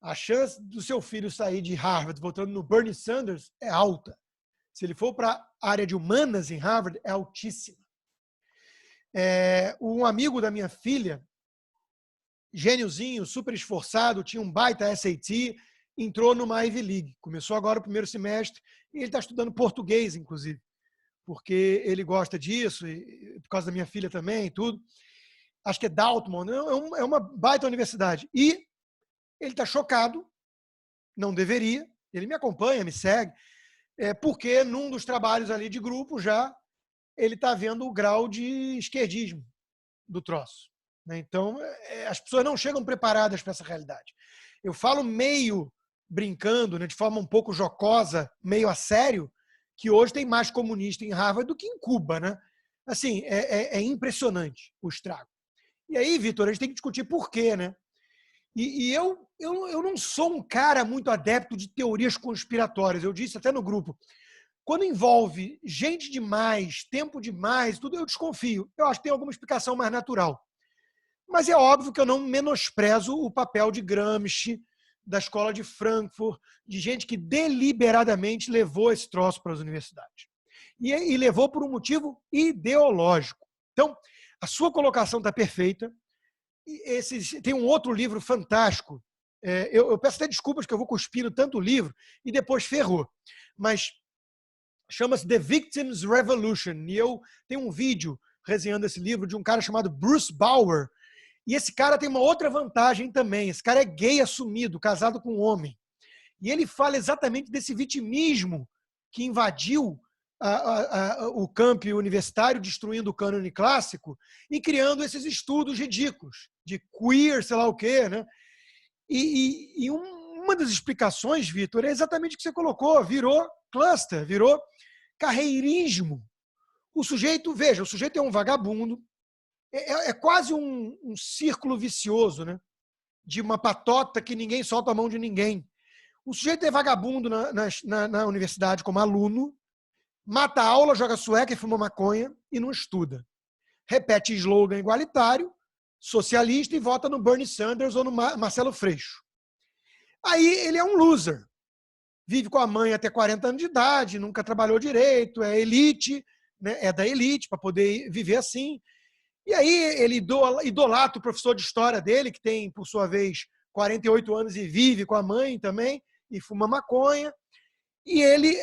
A chance do seu filho sair de Harvard votando no Bernie Sanders é alta. Se ele for para a área de humanas em Harvard, é altíssima. Um amigo da minha filha, gêniozinho, super esforçado, tinha um baita SAT, entrou numa Ivy League. Começou agora o primeiro semestre e ele está estudando português, inclusive, porque ele gosta disso, e por causa da minha filha também e tudo. Acho que é Dartmouth, é uma baita universidade. E ele está chocado, não deveria, ele me acompanha, me segue, porque num dos trabalhos ali de grupo já ele está vendo o grau de esquerdismo do troço. Então, as pessoas não chegam preparadas para essa realidade. Eu falo meio brincando, né, de forma um pouco jocosa, meio a sério, que hoje tem mais comunista em Harvard do que em Cuba, né? Assim, é impressionante o estrago. E aí, Vitor, a gente tem que discutir por quê, né? E eu não sou um cara muito adepto de teorias conspiratórias. Eu disse até no grupo, quando envolve gente demais, tempo demais, tudo, eu desconfio. Eu acho que tem alguma explicação mais natural. Mas é óbvio que eu não menosprezo o papel de Gramsci, da escola de Frankfurt, de gente que deliberadamente levou esse troço para as universidades. E levou por um motivo ideológico. Então, a sua colocação está perfeita. Tem um outro livro fantástico. Eu peço até desculpas que eu vou cuspindo tanto livro e depois ferrou. Mas chama-se The Victims' Revolution. E eu tenho um vídeo resenhando esse livro de um cara chamado Bruce Bauer. E esse cara tem uma outra vantagem também. Esse cara é gay assumido, casado com um homem. E ele fala exatamente desse vitimismo que invadiu o campo universitário, destruindo o cânone clássico e criando esses estudos ridículos de queer, sei lá o quê, né? E uma das explicações, Vitor, é exatamente o que você colocou. Virou cluster, virou carreirismo. O sujeito é um vagabundo, É quase um círculo vicioso, né? De uma patota que ninguém solta a mão de ninguém. O sujeito é vagabundo na universidade como aluno, mata a aula, joga sueca e fuma maconha e não estuda. Repete slogan igualitário, socialista e vota no Bernie Sanders ou no Marcelo Freixo. Aí ele é um loser. Vive com a mãe até 40 anos de idade, nunca trabalhou direito, é elite, né? É da elite para poder viver assim. E aí ele idolatra o professor de história dele, que tem, por sua vez, 48 anos e vive com a mãe também, e fuma maconha. E ele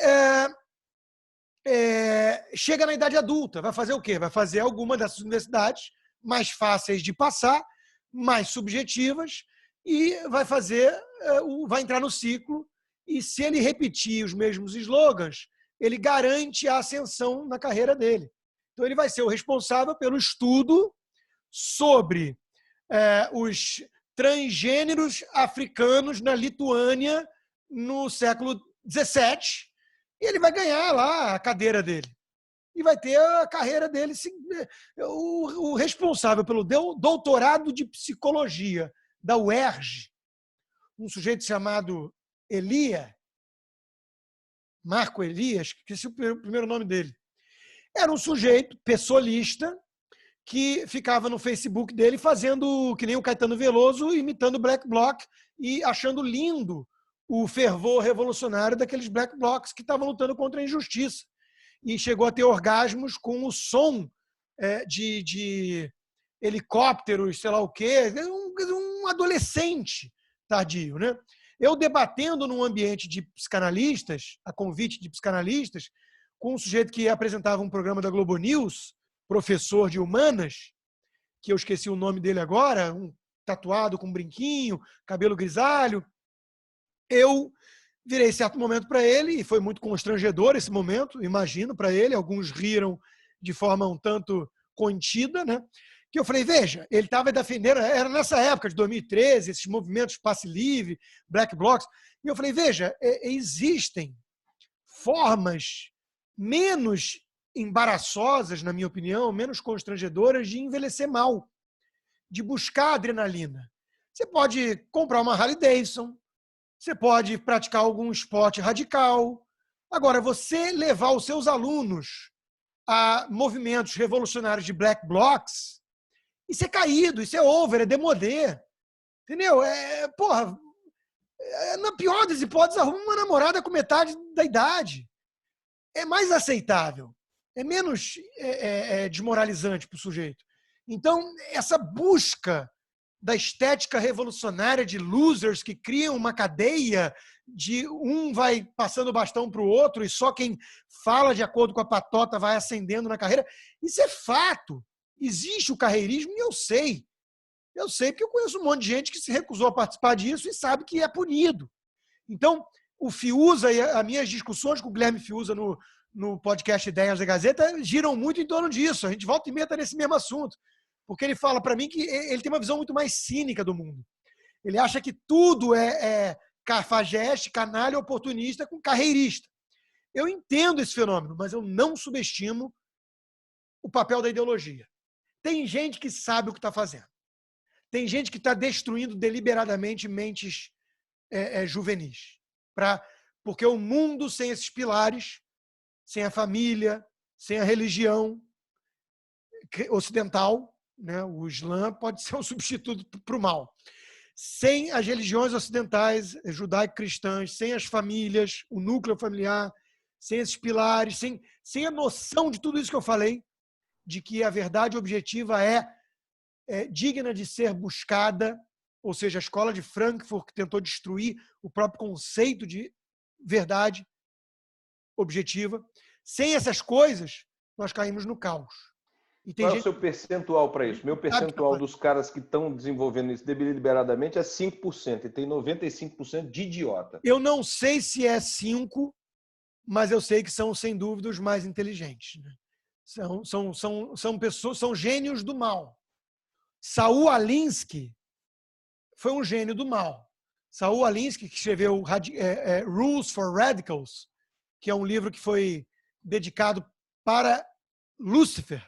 chega na idade adulta. Vai fazer o quê? Vai fazer alguma dessas universidades mais fáceis de passar, mais subjetivas, e vai entrar no ciclo. E se ele repetir os mesmos slogans, ele garante a ascensão na carreira dele. Então, ele vai ser o responsável pelo estudo sobre os transgêneros africanos na Lituânia no século XVII, e ele vai ganhar lá a cadeira dele. E vai ter a carreira dele. O responsável pelo doutorado de psicologia da UERJ, um sujeito chamado Marco Elias, que esse é o primeiro nome dele, era um sujeito pessoalista que ficava no Facebook dele fazendo que nem o Caetano Veloso, imitando o Black Bloc e achando lindo o fervor revolucionário daqueles Black Blocs que estavam lutando contra a injustiça. E chegou a ter orgasmos com o som de helicópteros, sei lá o quê, um adolescente tardio, né? Eu debatendo num ambiente de psicanalistas, a convite de psicanalistas, com um sujeito que apresentava um programa da Globo News, professor de humanas, que eu esqueci o nome dele agora, um tatuado com um brinquinho, cabelo grisalho. Eu virei certo momento para ele, e foi muito constrangedor esse momento, imagino, para ele. Alguns riram de forma um tanto contida, né? Que eu falei, veja, ele estava defendendo, era nessa época de 2013, esses movimentos passe livre, Black Blocs, e eu falei, veja, existem formas menos embaraçosas, na minha opinião, menos constrangedoras de envelhecer mal, de buscar adrenalina. Você pode comprar uma Harley Davidson, você pode praticar algum esporte radical. Agora, você levar os seus alunos a movimentos revolucionários de Black Blocs, isso é caído, isso é over, é demodê. Entendeu? Na pior das hipóteses, arruma uma namorada com metade da idade. É mais aceitável. É menos desmoralizante para o sujeito. Então, essa busca da estética revolucionária de losers que criam uma cadeia de um vai passando o bastão para o outro e só quem fala de acordo com a patota vai ascendendo na carreira, isso é fato. Existe o carreirismo e eu sei. Eu sei porque eu conheço um monte de gente que se recusou a participar disso e sabe que é punido. Então, o Fiuza e as minhas discussões com o Guilherme Fiuza no podcast Ideias da Gazeta giram muito em torno disso. A gente volta e meia nesse mesmo assunto. Porque ele fala para mim que ele tem uma visão muito mais cínica do mundo. Ele acha que tudo é cafajeste, canalha, oportunista com carreirista. Eu entendo esse fenômeno, mas eu não subestimo o papel da ideologia. Tem gente que sabe o que está fazendo. Tem gente que está destruindo deliberadamente mentes juvenis. Porque o mundo sem esses pilares, sem a família, sem a religião ocidental, né, o Islã pode ser um substituto para o mal. Sem as religiões ocidentais, judaico-cristãs, sem as famílias, o núcleo familiar, sem esses pilares, sem a noção de tudo isso que eu falei, de que a verdade objetiva é digna de ser buscada, ou seja, a escola de Frankfurt que tentou destruir o próprio conceito de verdade objetiva. Sem essas coisas, nós caímos no caos. Qual é o seu percentual para isso? Meu percentual dos caras que estão desenvolvendo isso deliberadamente é 5%, e tem 95% de idiota. Eu não sei se é 5%, mas eu sei que são, sem dúvida, os mais inteligentes. Né? São pessoas, são gênios do mal. Saul Alinsky foi um gênio do mal. Saul Alinsky, que escreveu Rules for Radicals, que é um livro que foi dedicado para Lúcifer,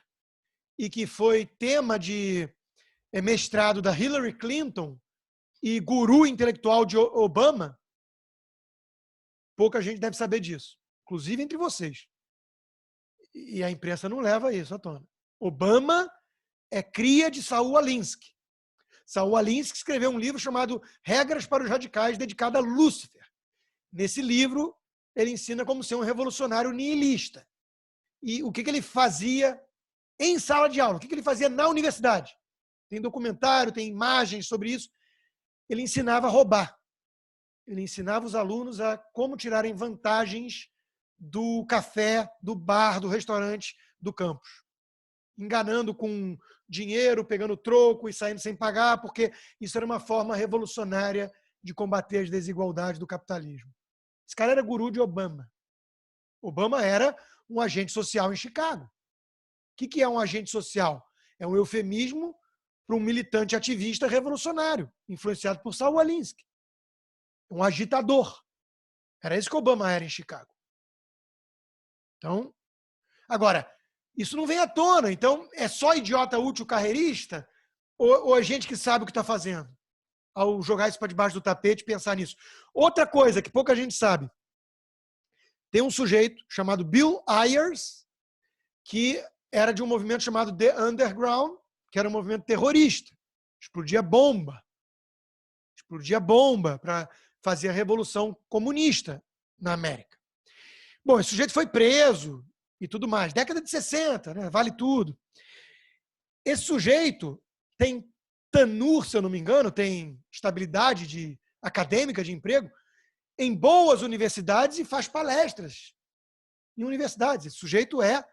e que foi tema de mestrado da Hillary Clinton e guru intelectual de Obama, pouca gente deve saber disso, inclusive entre vocês. E a imprensa não leva isso à tona. Obama é cria de Saul Alinsky. Saul Alinsky escreveu um livro chamado Regras para os Radicais, dedicado a Lúcifer. Nesse livro, ele ensina como ser um revolucionário nihilista. E o que ele fazia em sala de aula, o que ele fazia na universidade. Tem documentário, tem imagens sobre isso. Ele ensinava a roubar. Ele ensinava os alunos a como tirarem vantagens do café, do bar, do restaurante, do campus. Enganando com dinheiro, pegando troco e saindo sem pagar, porque isso era uma forma revolucionária de combater as desigualdades do capitalismo. Esse cara era guru de Obama. Obama era um agente social em Chicago. O que é um agente social? É um eufemismo para um militante ativista revolucionário, influenciado por Saul Alinsky. Um agitador. Era isso que Obama era em Chicago. Então, agora, isso não vem à tona. Então, é só idiota útil carreirista ou é gente que sabe o que está fazendo? Ao jogar isso para debaixo do tapete e pensar nisso. Outra coisa que pouca gente sabe. Tem um sujeito chamado Bill Ayers, que era de um movimento chamado The Underground, que era um movimento terrorista. Explodia bomba para fazer a revolução comunista na América. Bom, esse sujeito foi preso e tudo mais. Década de 60, né? Vale tudo. Esse sujeito tem tenure, se eu não me engano, tem estabilidade acadêmica de emprego em boas universidades e faz palestras em universidades. Esse sujeito é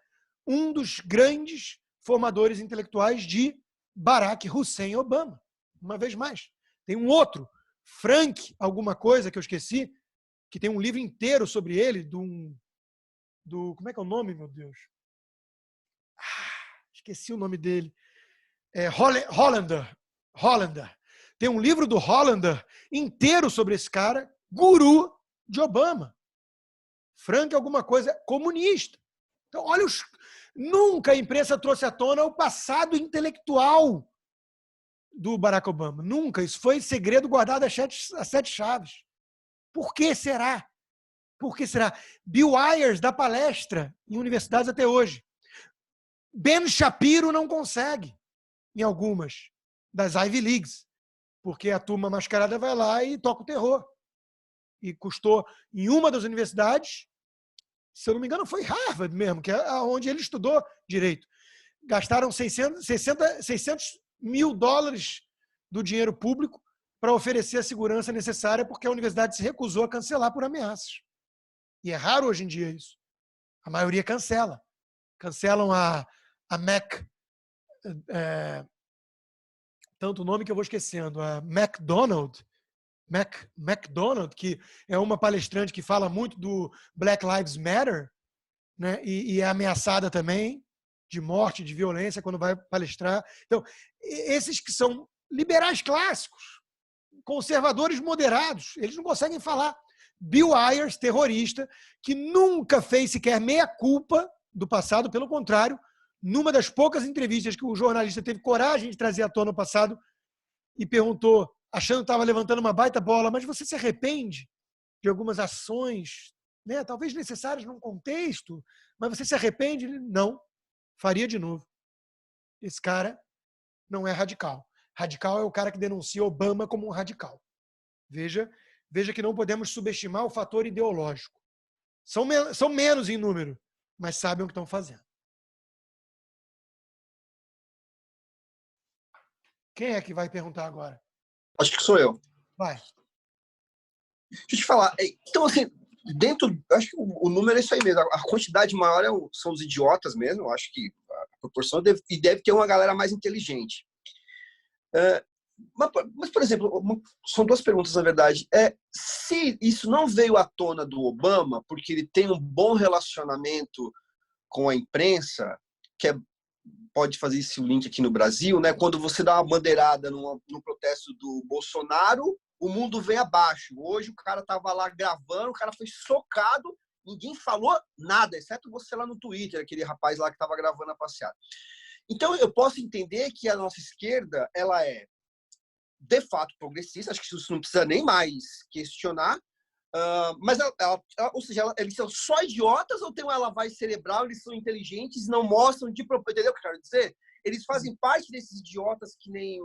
um dos grandes formadores intelectuais de Barack Hussein Obama. Uma vez mais. Tem um outro, Frank alguma coisa que eu esqueci, que tem um livro inteiro sobre ele, como é que é o nome, meu Deus? Esqueci o nome dele. Hollander. Tem um livro do Hollander inteiro sobre esse cara, guru de Obama. Frank alguma coisa, comunista. Então, olha nunca a imprensa trouxe à tona o passado intelectual do Barack Obama. Nunca. Isso foi segredo guardado a sete chaves. Por que será? Por que será? Bill Ayers dá palestra em universidades até hoje. Ben Shapiro não consegue em algumas das Ivy Leagues, porque a turma mascarada vai lá e toca o terror. E custou, em uma das universidades, se eu não me engano, foi Harvard mesmo, que é onde ele estudou direito. Gastaram $600 mil do dinheiro público para oferecer a segurança necessária, porque a universidade se recusou a cancelar por ameaças. E é raro hoje em dia isso. A maioria cancela. Cancelam a Mac, tanto o nome que eu vou esquecendo, a McDonald, que é uma palestrante que fala muito do Black Lives Matter, né? E é ameaçada também de morte, de violência quando vai palestrar. Então, esses que são liberais clássicos, conservadores moderados, eles não conseguem falar. Bill Ayers, terrorista, que nunca fez sequer meia-culpa do passado, pelo contrário, numa das poucas entrevistas que o jornalista teve coragem de trazer à tona no passado e perguntou, achando que estava levantando uma baita bola, mas você se arrepende de algumas ações, né, talvez necessárias num contexto, mas você se arrepende? Não, faria de novo. Esse cara não é radical. Radical é o cara que denuncia Obama como um radical. Veja que não podemos subestimar o fator ideológico. São menos em número, mas sabem o que estão fazendo. Quem é que vai perguntar agora? Acho que sou eu. Vai. Deixa eu te falar. Então, assim, acho que o número é isso aí mesmo. A quantidade maior são os idiotas mesmo. Eu acho que a proporção deve ter uma galera mais inteligente. Mas, por exemplo, são duas perguntas, na verdade. Se isso não veio à tona do Obama, porque ele tem um bom relacionamento com a imprensa, pode fazer esse link aqui no Brasil, né? Quando você dá uma bandeirada no protesto do Bolsonaro, o mundo vem abaixo. Hoje o cara estava lá gravando, o cara foi socado, ninguém falou nada, exceto você lá no Twitter, aquele rapaz lá que estava gravando a passeada. Então, eu posso entender que a nossa esquerda, ela é, de fato, progressista, acho que isso não precisa nem mais questionar, mas, ou seja, eles são só idiotas ou tem uma lavagem cerebral, eles são inteligentes, não mostram de propósito, entendeu o que eu quero dizer? Eles fazem parte desses idiotas que nem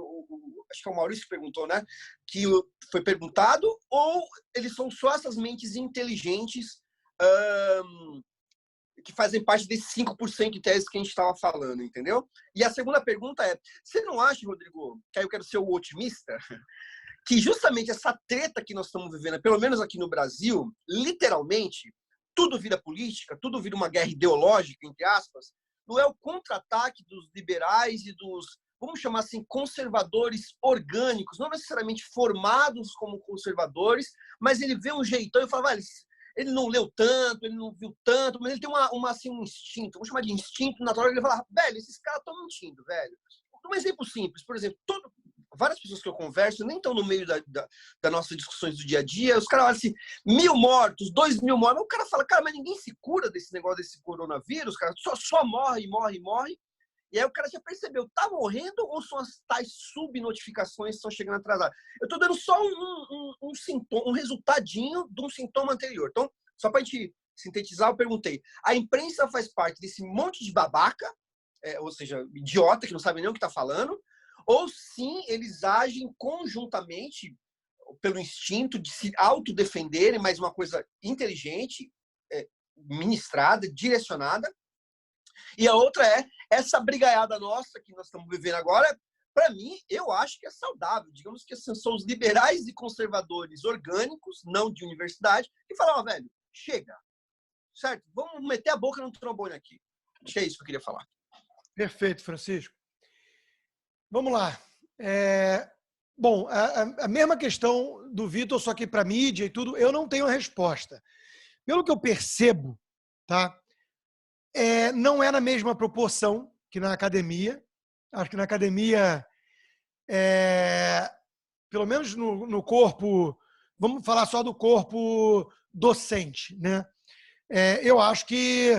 acho que é o Maurício que perguntou, né? Que foi perguntado, ou eles são só essas mentes inteligentes que fazem parte desses 5% de tese que a gente estava falando, entendeu? E a segunda pergunta é, você não acha, Rodrigo, que aí eu quero ser o otimista, que justamente essa treta que nós estamos vivendo, pelo menos aqui no Brasil, literalmente, tudo vira política, tudo vira uma guerra ideológica, entre aspas, não é o contra-ataque dos liberais e dos, vamos chamar assim, conservadores orgânicos, não necessariamente formados como conservadores, mas ele vê um jeitão e fala, ele não leu tanto, ele não viu tanto, mas ele tem assim, um instinto, vamos chamar de instinto natural, ele fala, velho, esses caras estão mentindo, velho. Um exemplo simples, por exemplo, várias pessoas que eu converso nem estão no meio das nossas discussões do dia a dia, os caras falam assim, 1.000 mortos, 2.000 mortos, o cara fala, cara, mas ninguém se cura desse negócio, desse coronavírus, cara, só morre, e aí o cara já percebeu, tá morrendo ou são as tais subnotificações que estão chegando atrasadas? Eu tô dando só um sintoma, um resultadinho de um sintoma anterior. Então, só pra gente sintetizar, eu perguntei, a imprensa faz parte desse monte de babaca, ou seja, idiota que não sabe nem o que tá falando, ou sim, eles agem conjuntamente pelo instinto de se autodefenderem, mas uma coisa inteligente, ministrada, direcionada. E a outra é essa brigaiada nossa que nós estamos vivendo agora, para mim, eu acho que é saudável. Digamos que são os liberais e conservadores orgânicos, não de universidade, que falam, velho, chega, certo? Vamos meter a boca no trombone aqui. Acho que é isso que eu queria falar. Perfeito, Francisco. Vamos lá. Bom, a mesma questão do Vitor, só que para mídia e tudo, eu não tenho a resposta. Pelo que eu percebo, tá? Não é na mesma proporção que na academia. Acho que na academia, pelo menos no corpo, vamos falar só do corpo docente, né? Eu acho que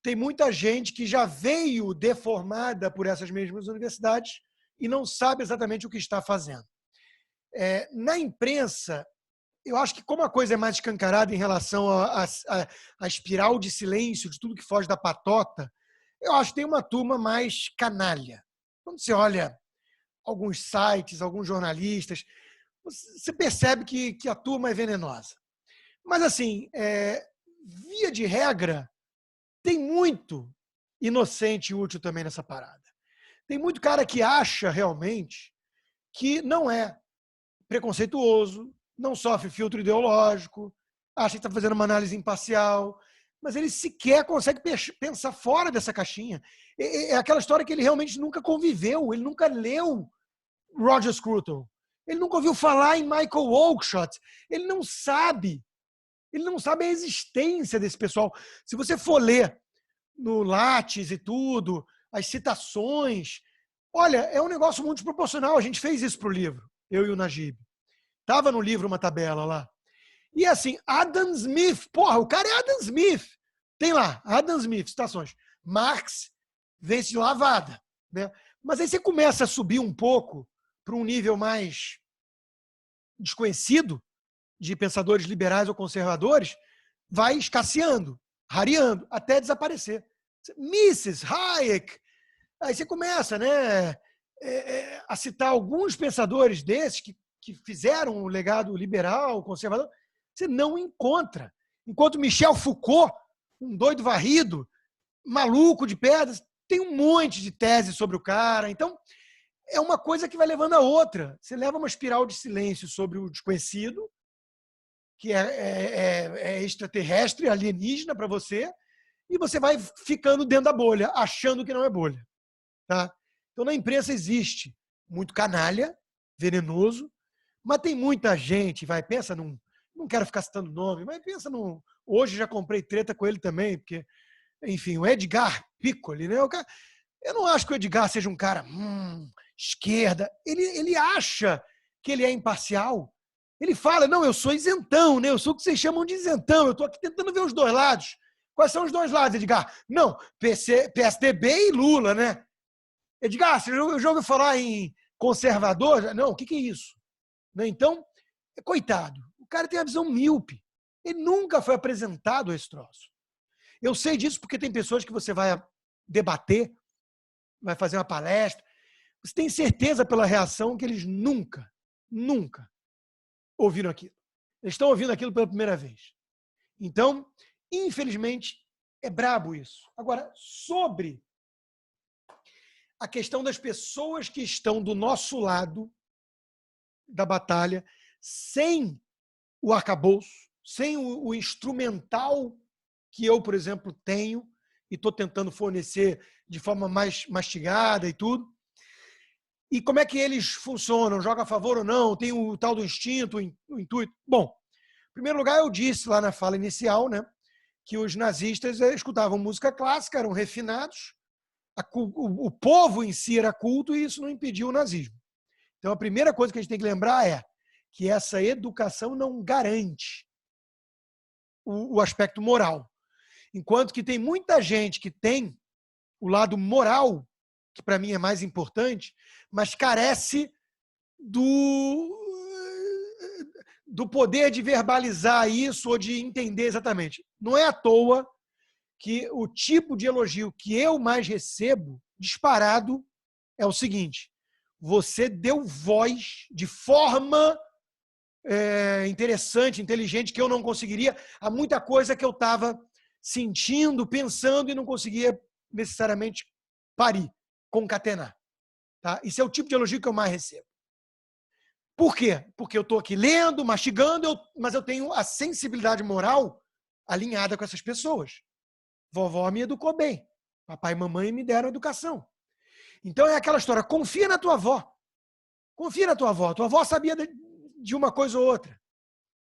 tem muita gente que já veio deformada por essas mesmas universidades e não sabe exatamente o que está fazendo. Na imprensa, eu acho que como a coisa é mais escancarada em relação à espiral de silêncio, de tudo que foge da patota, eu acho que tem uma turma mais canalha. Quando você olha alguns sites, alguns jornalistas, você percebe que a turma é venenosa. Mas, assim, via de regra, tem muito inocente e útil também nessa parada. Tem muito cara que acha realmente que não é preconceituoso, não sofre filtro ideológico, acha que está fazendo uma análise imparcial, mas ele sequer consegue pensar fora dessa caixinha. É aquela história que ele realmente nunca conviveu, ele nunca leu Roger Scruton, ele nunca ouviu falar em Michael Oakeshott, ele não sabe a existência desse pessoal. Se você for ler no Lattes e tudo, as citações, olha, é um negócio muito desproporcional. A gente fez isso para o livro, eu e o Najib. Estava no livro uma tabela lá. E assim, Adam Smith, porra, o cara é Adam Smith. Tem lá, Adam Smith, citações. Marx vence de lavada, né? Mas aí você começa a subir um pouco para um nível mais desconhecido de pensadores liberais ou conservadores, vai escasseando, rareando, até desaparecer. Mises, Hayek. Aí você começa, né, a citar alguns pensadores desses que fizeram o legado liberal, conservador. Você não encontra. Enquanto Michel Foucault, um doido varrido, maluco de pedras, tem um monte de teses sobre o cara. Então, é uma coisa que vai levando a outra. Você leva uma espiral de silêncio sobre o desconhecido, que é extraterrestre, alienígena para você, e você vai ficando dentro da bolha, achando que não é bolha. Tá? Então, na imprensa existe muito canalha, venenoso, mas tem muita gente, pensa num... Não quero ficar citando nome, mas pensa num... Hoje já comprei treta com ele também, porque, enfim, o Edgar Piccoli, né? Eu não acho que o Edgar seja um cara esquerda. Ele acha que ele é imparcial. Ele fala, não, eu sou isentão, né? Eu sou o que vocês chamam de isentão. Eu estou aqui tentando ver os dois lados. Quais são os dois lados, Edgar? Não, PSDB e Lula, né? Edgar, você já ouviu falar em conservador? Não, o que é isso? Né? Então, coitado, o cara tem a visão míope. Ele nunca foi apresentado a esse troço. Eu sei disso porque tem pessoas que você vai debater, vai fazer uma palestra, você tem certeza pela reação que eles nunca ouviram aquilo. Eles estão ouvindo aquilo pela primeira vez. Então, infelizmente, é brabo isso. Agora, sobre a questão das pessoas que estão do nosso lado da batalha, sem o arcabouço, sem o instrumental que eu, por exemplo, tenho e estou tentando fornecer de forma mais mastigada e tudo. E como é que eles funcionam? Joga a favor ou não? Tem o tal do instinto, o intuito? Bom, em primeiro lugar, eu disse lá na fala inicial, né, que os nazistas escutavam música clássica, eram refinados, o povo em si era culto e isso não impediu o nazismo. Então, a primeira coisa que a gente tem que lembrar é que essa educação não garante o aspecto moral. Enquanto que tem muita gente que tem o lado moral, que para mim é mais importante, mas carece do poder de verbalizar isso ou de entender exatamente. Não é à toa que o tipo de elogio que eu mais recebo, disparado, é o seguinte: você deu voz de forma interessante, inteligente, que eu não conseguiria, a muita coisa que eu estava sentindo, pensando e não conseguia necessariamente parir, concatenar. Tá? Esse é o tipo de elogio que eu mais recebo. Por quê? Porque eu estou aqui lendo, mastigando, mas eu tenho a sensibilidade moral alinhada com essas pessoas. Vovó me educou bem. Papai e mamãe me deram educação. Então é aquela história, confia na tua avó. Confia na tua avó. Tua avó sabia de uma coisa ou outra.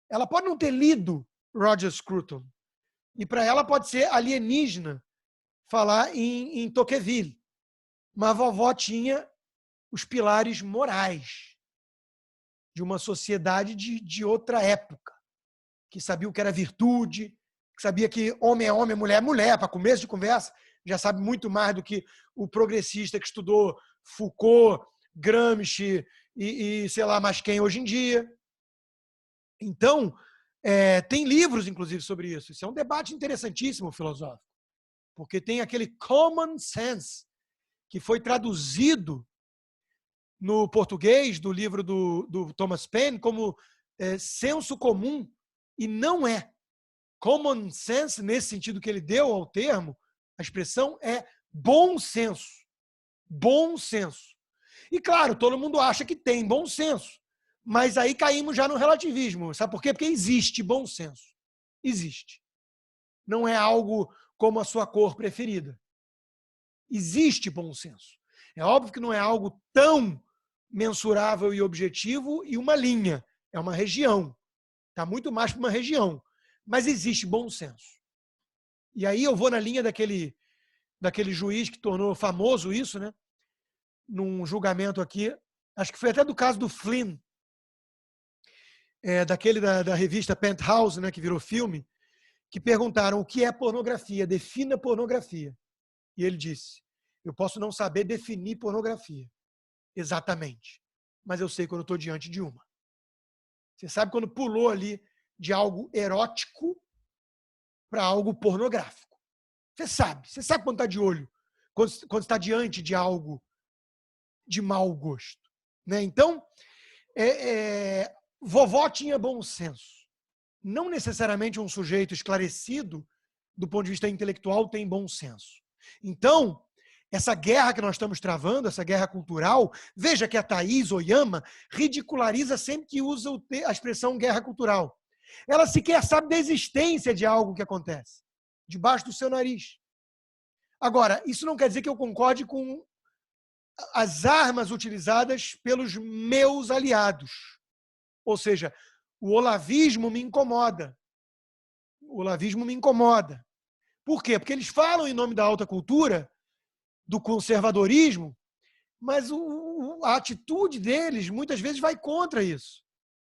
Ela pode não ter lido Roger Scruton. E para ela pode ser alienígena falar em Tocqueville. Mas a vovó tinha os pilares morais de uma sociedade de outra época, que sabia o que era virtude, que sabia que homem é homem, mulher é mulher, para começo de conversa, já sabe muito mais do que o progressista que estudou Foucault, Gramsci e sei lá mais quem hoje em dia. Então, tem livros, inclusive, sobre isso. Isso é um debate interessantíssimo, filosófico, porque tem aquele common sense que foi traduzido no português do livro do Thomas Paine como senso comum, e não é. Common sense, nesse sentido que ele deu ao termo, a expressão é bom senso. Bom senso. E claro, todo mundo acha que tem bom senso, mas aí caímos já no relativismo. Sabe por quê? Porque existe bom senso. Existe. Não é algo como a sua cor preferida. Existe bom senso. É óbvio que não é algo tão mensurável e objetivo e uma linha. É uma região. Está muito mais para uma região. Mas existe bom senso. E aí eu vou na linha daquele juiz que tornou famoso isso, né? Num julgamento aqui, acho que foi até do caso do Flynn, daquele da revista Penthouse, né, que virou filme, que perguntaram o que é pornografia, defina pornografia. E ele disse, eu posso não saber definir pornografia, exatamente, mas eu sei quando estou diante de uma. Você sabe quando pulou ali de algo erótico para algo pornográfico. Você sabe quando está de olho, quando está diante de algo de mau gosto. Né? Então, vovó tinha bom senso. Não necessariamente um sujeito esclarecido do ponto de vista intelectual tem bom senso. Então, essa guerra que nós estamos travando, essa guerra cultural, veja que a Thaís Oyama ridiculariza sempre que usa a expressão guerra cultural. Ela sequer sabe da existência de algo que acontece debaixo do seu nariz. Agora, isso não quer dizer que eu concorde com as armas utilizadas pelos meus aliados. Ou seja, o olavismo me incomoda. O olavismo me incomoda. Por quê? Porque eles falam em nome da alta cultura, do conservadorismo, mas a atitude deles muitas vezes vai contra isso.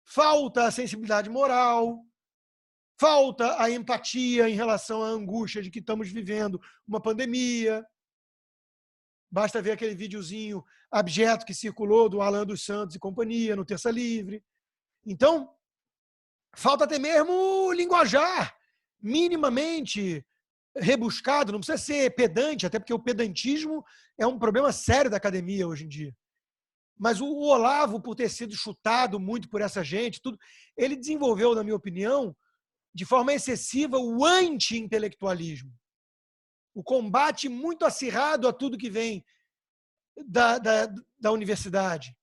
Falta a sensibilidade moral, falta a empatia em relação à angústia de que estamos vivendo uma pandemia. Basta ver aquele videozinho abjeto que circulou do Alan dos Santos e companhia no Terça Livre. Então, falta até mesmo linguajar minimamente rebuscado, não precisa ser pedante, até porque o pedantismo é um problema sério da academia hoje em dia. Mas o Olavo, por ter sido chutado muito por essa gente, tudo, ele desenvolveu, na minha opinião, de forma excessiva, o anti-intelectualismo. O combate muito acirrado a tudo que vem da universidade.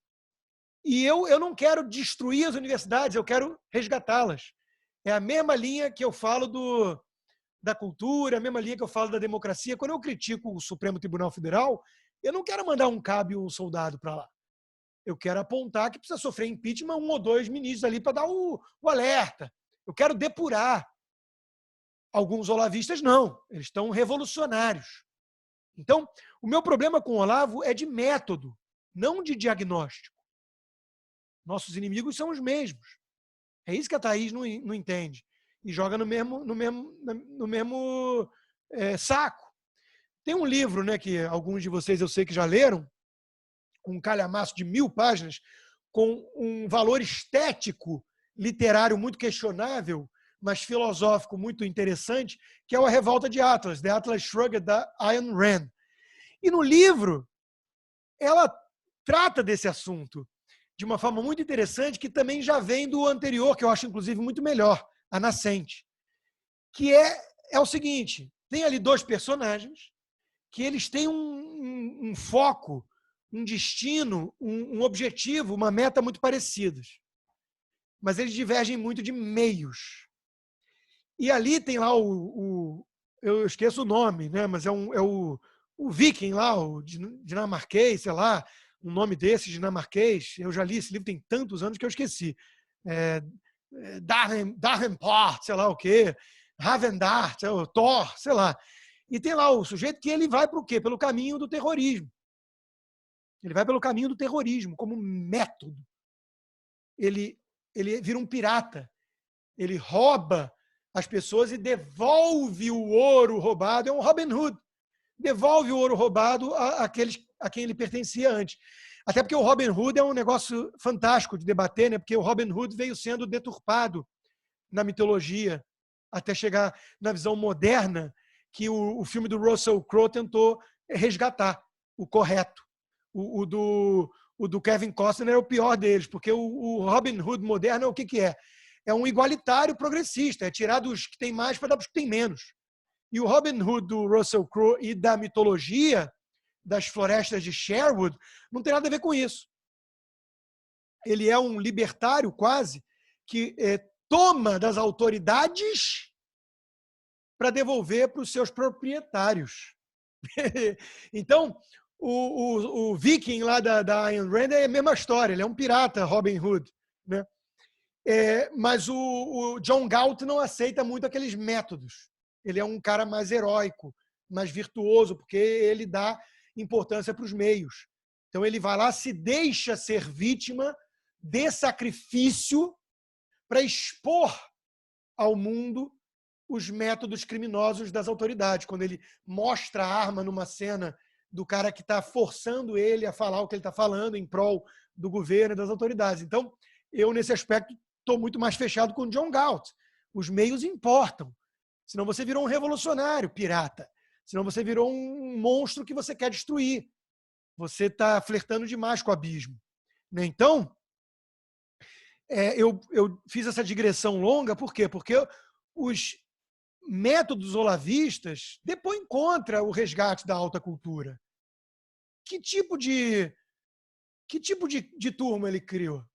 E eu não quero destruir as universidades, eu quero resgatá-las. É a mesma linha que eu falo da cultura, a mesma linha que eu falo da democracia. Quando eu critico o Supremo Tribunal Federal, eu não quero mandar um cabo e um soldado para lá. Eu quero apontar que precisa sofrer impeachment 1 ou 2 ministros ali para dar o alerta. Eu quero depurar. Alguns olavistas não, eles estão revolucionários. Então, o meu problema com o Olavo é de método, não de diagnóstico. Nossos inimigos são os mesmos. É isso que a Thaís não entende. E joga no mesmo saco. Tem um livro, né, que alguns de vocês eu sei que já leram, um calhamaço de 1000 páginas, com um valor estético, literário muito questionável, mas filosófico muito interessante, que é o A Revolta de Atlas, The Atlas Shrugged, da Ayn Rand. E no livro, ela trata desse assunto de uma forma muito interessante, que também já vem do anterior, que eu acho, inclusive, muito melhor, A Nascente. Que é o seguinte, tem ali 2 personagens que eles têm um foco, um destino, um objetivo, uma meta muito parecidas. Mas eles divergem muito de meios. E ali tem lá eu esqueço o nome, né? Mas é o viking lá, o dinamarquês, sei lá, um nome desse, dinamarquês. Eu já li esse livro tem tantos anos que eu esqueci. Davenport, sei lá o quê, Ravendart, Thor, sei lá. E tem lá o sujeito que ele vai para o quê? Pelo caminho do terrorismo. Ele vai pelo caminho do terrorismo, como método. Ele vira um pirata. Ele rouba as pessoas e devolve o ouro roubado. É um Robin Hood. Devolve o ouro roubado a quem ele pertencia antes. Até porque o Robin Hood é um negócio fantástico de debater, né? Porque o Robin Hood veio sendo deturpado na mitologia até chegar na visão moderna que o filme do Russell Crowe tentou resgatar, o correto. O do Kevin Costner é o pior deles, porque o Robin Hood moderno é o que é? É um igualitário progressista, é tirar dos que tem mais para dar para os que tem menos. E o Robin Hood do Russell Crowe e da mitologia das florestas de Sherwood não tem nada a ver com isso. Ele é um libertário quase que toma das autoridades para devolver para os seus proprietários. Então, o viking lá da Ayn Rand é a mesma história, ele é um pirata, Robin Hood, né? Mas o John Galt não aceita muito aqueles métodos. Ele é um cara mais heróico, mais virtuoso, porque ele dá importância para os meios. Então ele vai lá, se deixa ser vítima de sacrifício para expor ao mundo os métodos criminosos das autoridades. Quando ele mostra a arma numa cena do cara que está forçando ele a falar o que ele está falando em prol do governo e das autoridades. Então, eu, nesse aspecto, estou muito mais fechado com o John Galt. Os meios importam. Senão você virou um revolucionário, pirata. Senão você virou um monstro que você quer destruir. Você está flertando demais com o abismo. Então, eu fiz essa digressão longa, por quê? Porque os métodos olavistas depõem contra o resgate da alta cultura. Que tipo de turma ele criou?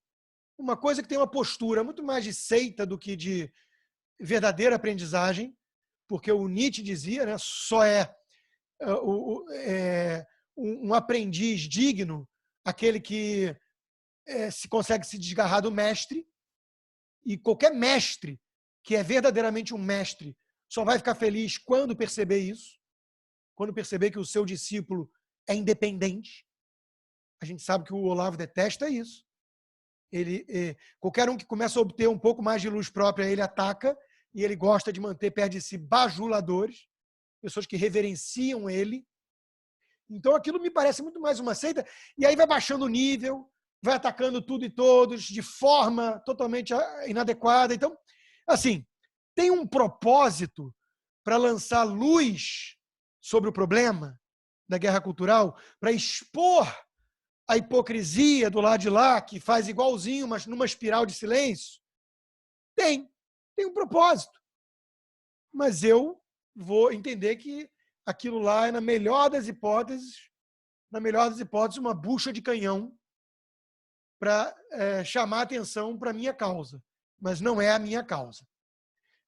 Uma coisa que tem uma postura muito mais de seita do que de verdadeira aprendizagem, porque o Nietzsche dizia, né, só um aprendiz digno aquele que se consegue se desgarrar do mestre, e qualquer mestre que é verdadeiramente um mestre só vai ficar feliz quando perceber isso, quando perceber que o seu discípulo é independente. A gente sabe que o Olavo detesta isso. Qualquer um que começa a obter um pouco mais de luz própria, ele ataca, e ele gosta de manter perto de si bajuladores, pessoas que reverenciam ele. Então aquilo me parece muito mais uma seita, e aí vai baixando o nível, vai atacando tudo e todos de forma totalmente inadequada. Então, assim, tem um propósito para lançar luz sobre o problema da guerra cultural, para expor a hipocrisia do lado de lá, que faz igualzinho, mas numa espiral de silêncio? Tem um propósito. Mas eu vou entender que aquilo lá é, na melhor das hipóteses, uma bucha de canhão para chamar atenção para a minha causa. Mas não é a minha causa.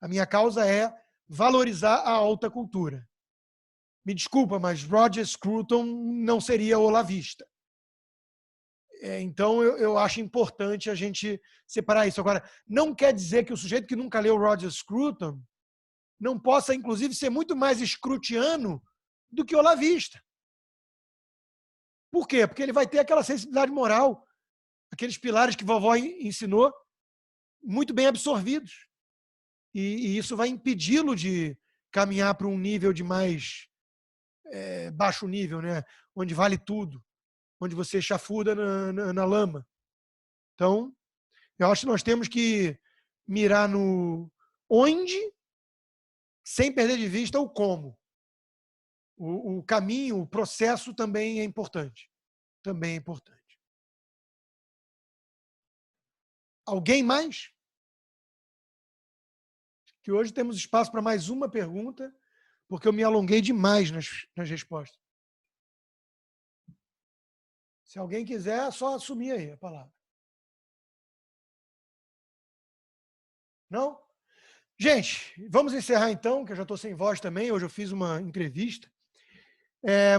A minha causa é valorizar a alta cultura. Me desculpa, mas Roger Scruton não seria olavista. Então, eu acho importante a gente separar isso. Agora, não quer dizer que o sujeito que nunca leu Roger Scruton não possa, inclusive, ser muito mais scrutiano do que olavista. Por quê? Porque ele vai ter aquela sensibilidade moral, aqueles pilares que vovó ensinou, muito bem absorvidos. E isso vai impedi-lo de caminhar para um nível de mais baixo nível, né? Onde vale tudo, onde você chafuda na lama. Então, eu acho que nós temos que mirar no onde, sem perder de vista o como. O caminho, o processo também é importante. Também é importante. Alguém mais? Que hoje temos espaço para mais uma pergunta, porque eu me alonguei demais nas respostas. Se alguém quiser, é só assumir aí a palavra. Não? Gente, vamos encerrar então, que eu já estou sem voz também. Hoje eu fiz uma entrevista.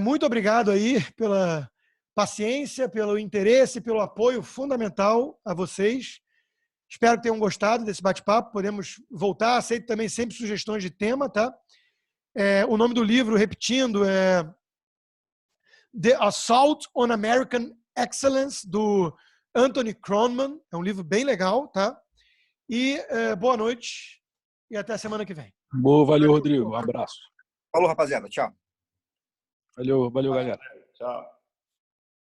Muito obrigado aí pela paciência, pelo interesse, pelo apoio fundamental a vocês. Espero que tenham gostado desse bate-papo. Podemos voltar. Aceito também sempre sugestões de tema, tá? O nome do livro, repetindo, é The Assault on American Excellence, do Anthony Kronman. É um livro bem legal, tá? E boa noite e até a semana que vem. Boa, valeu, Rodrigo. Um abraço. Falou, rapaziada. Tchau. Valeu, galera. Tchau.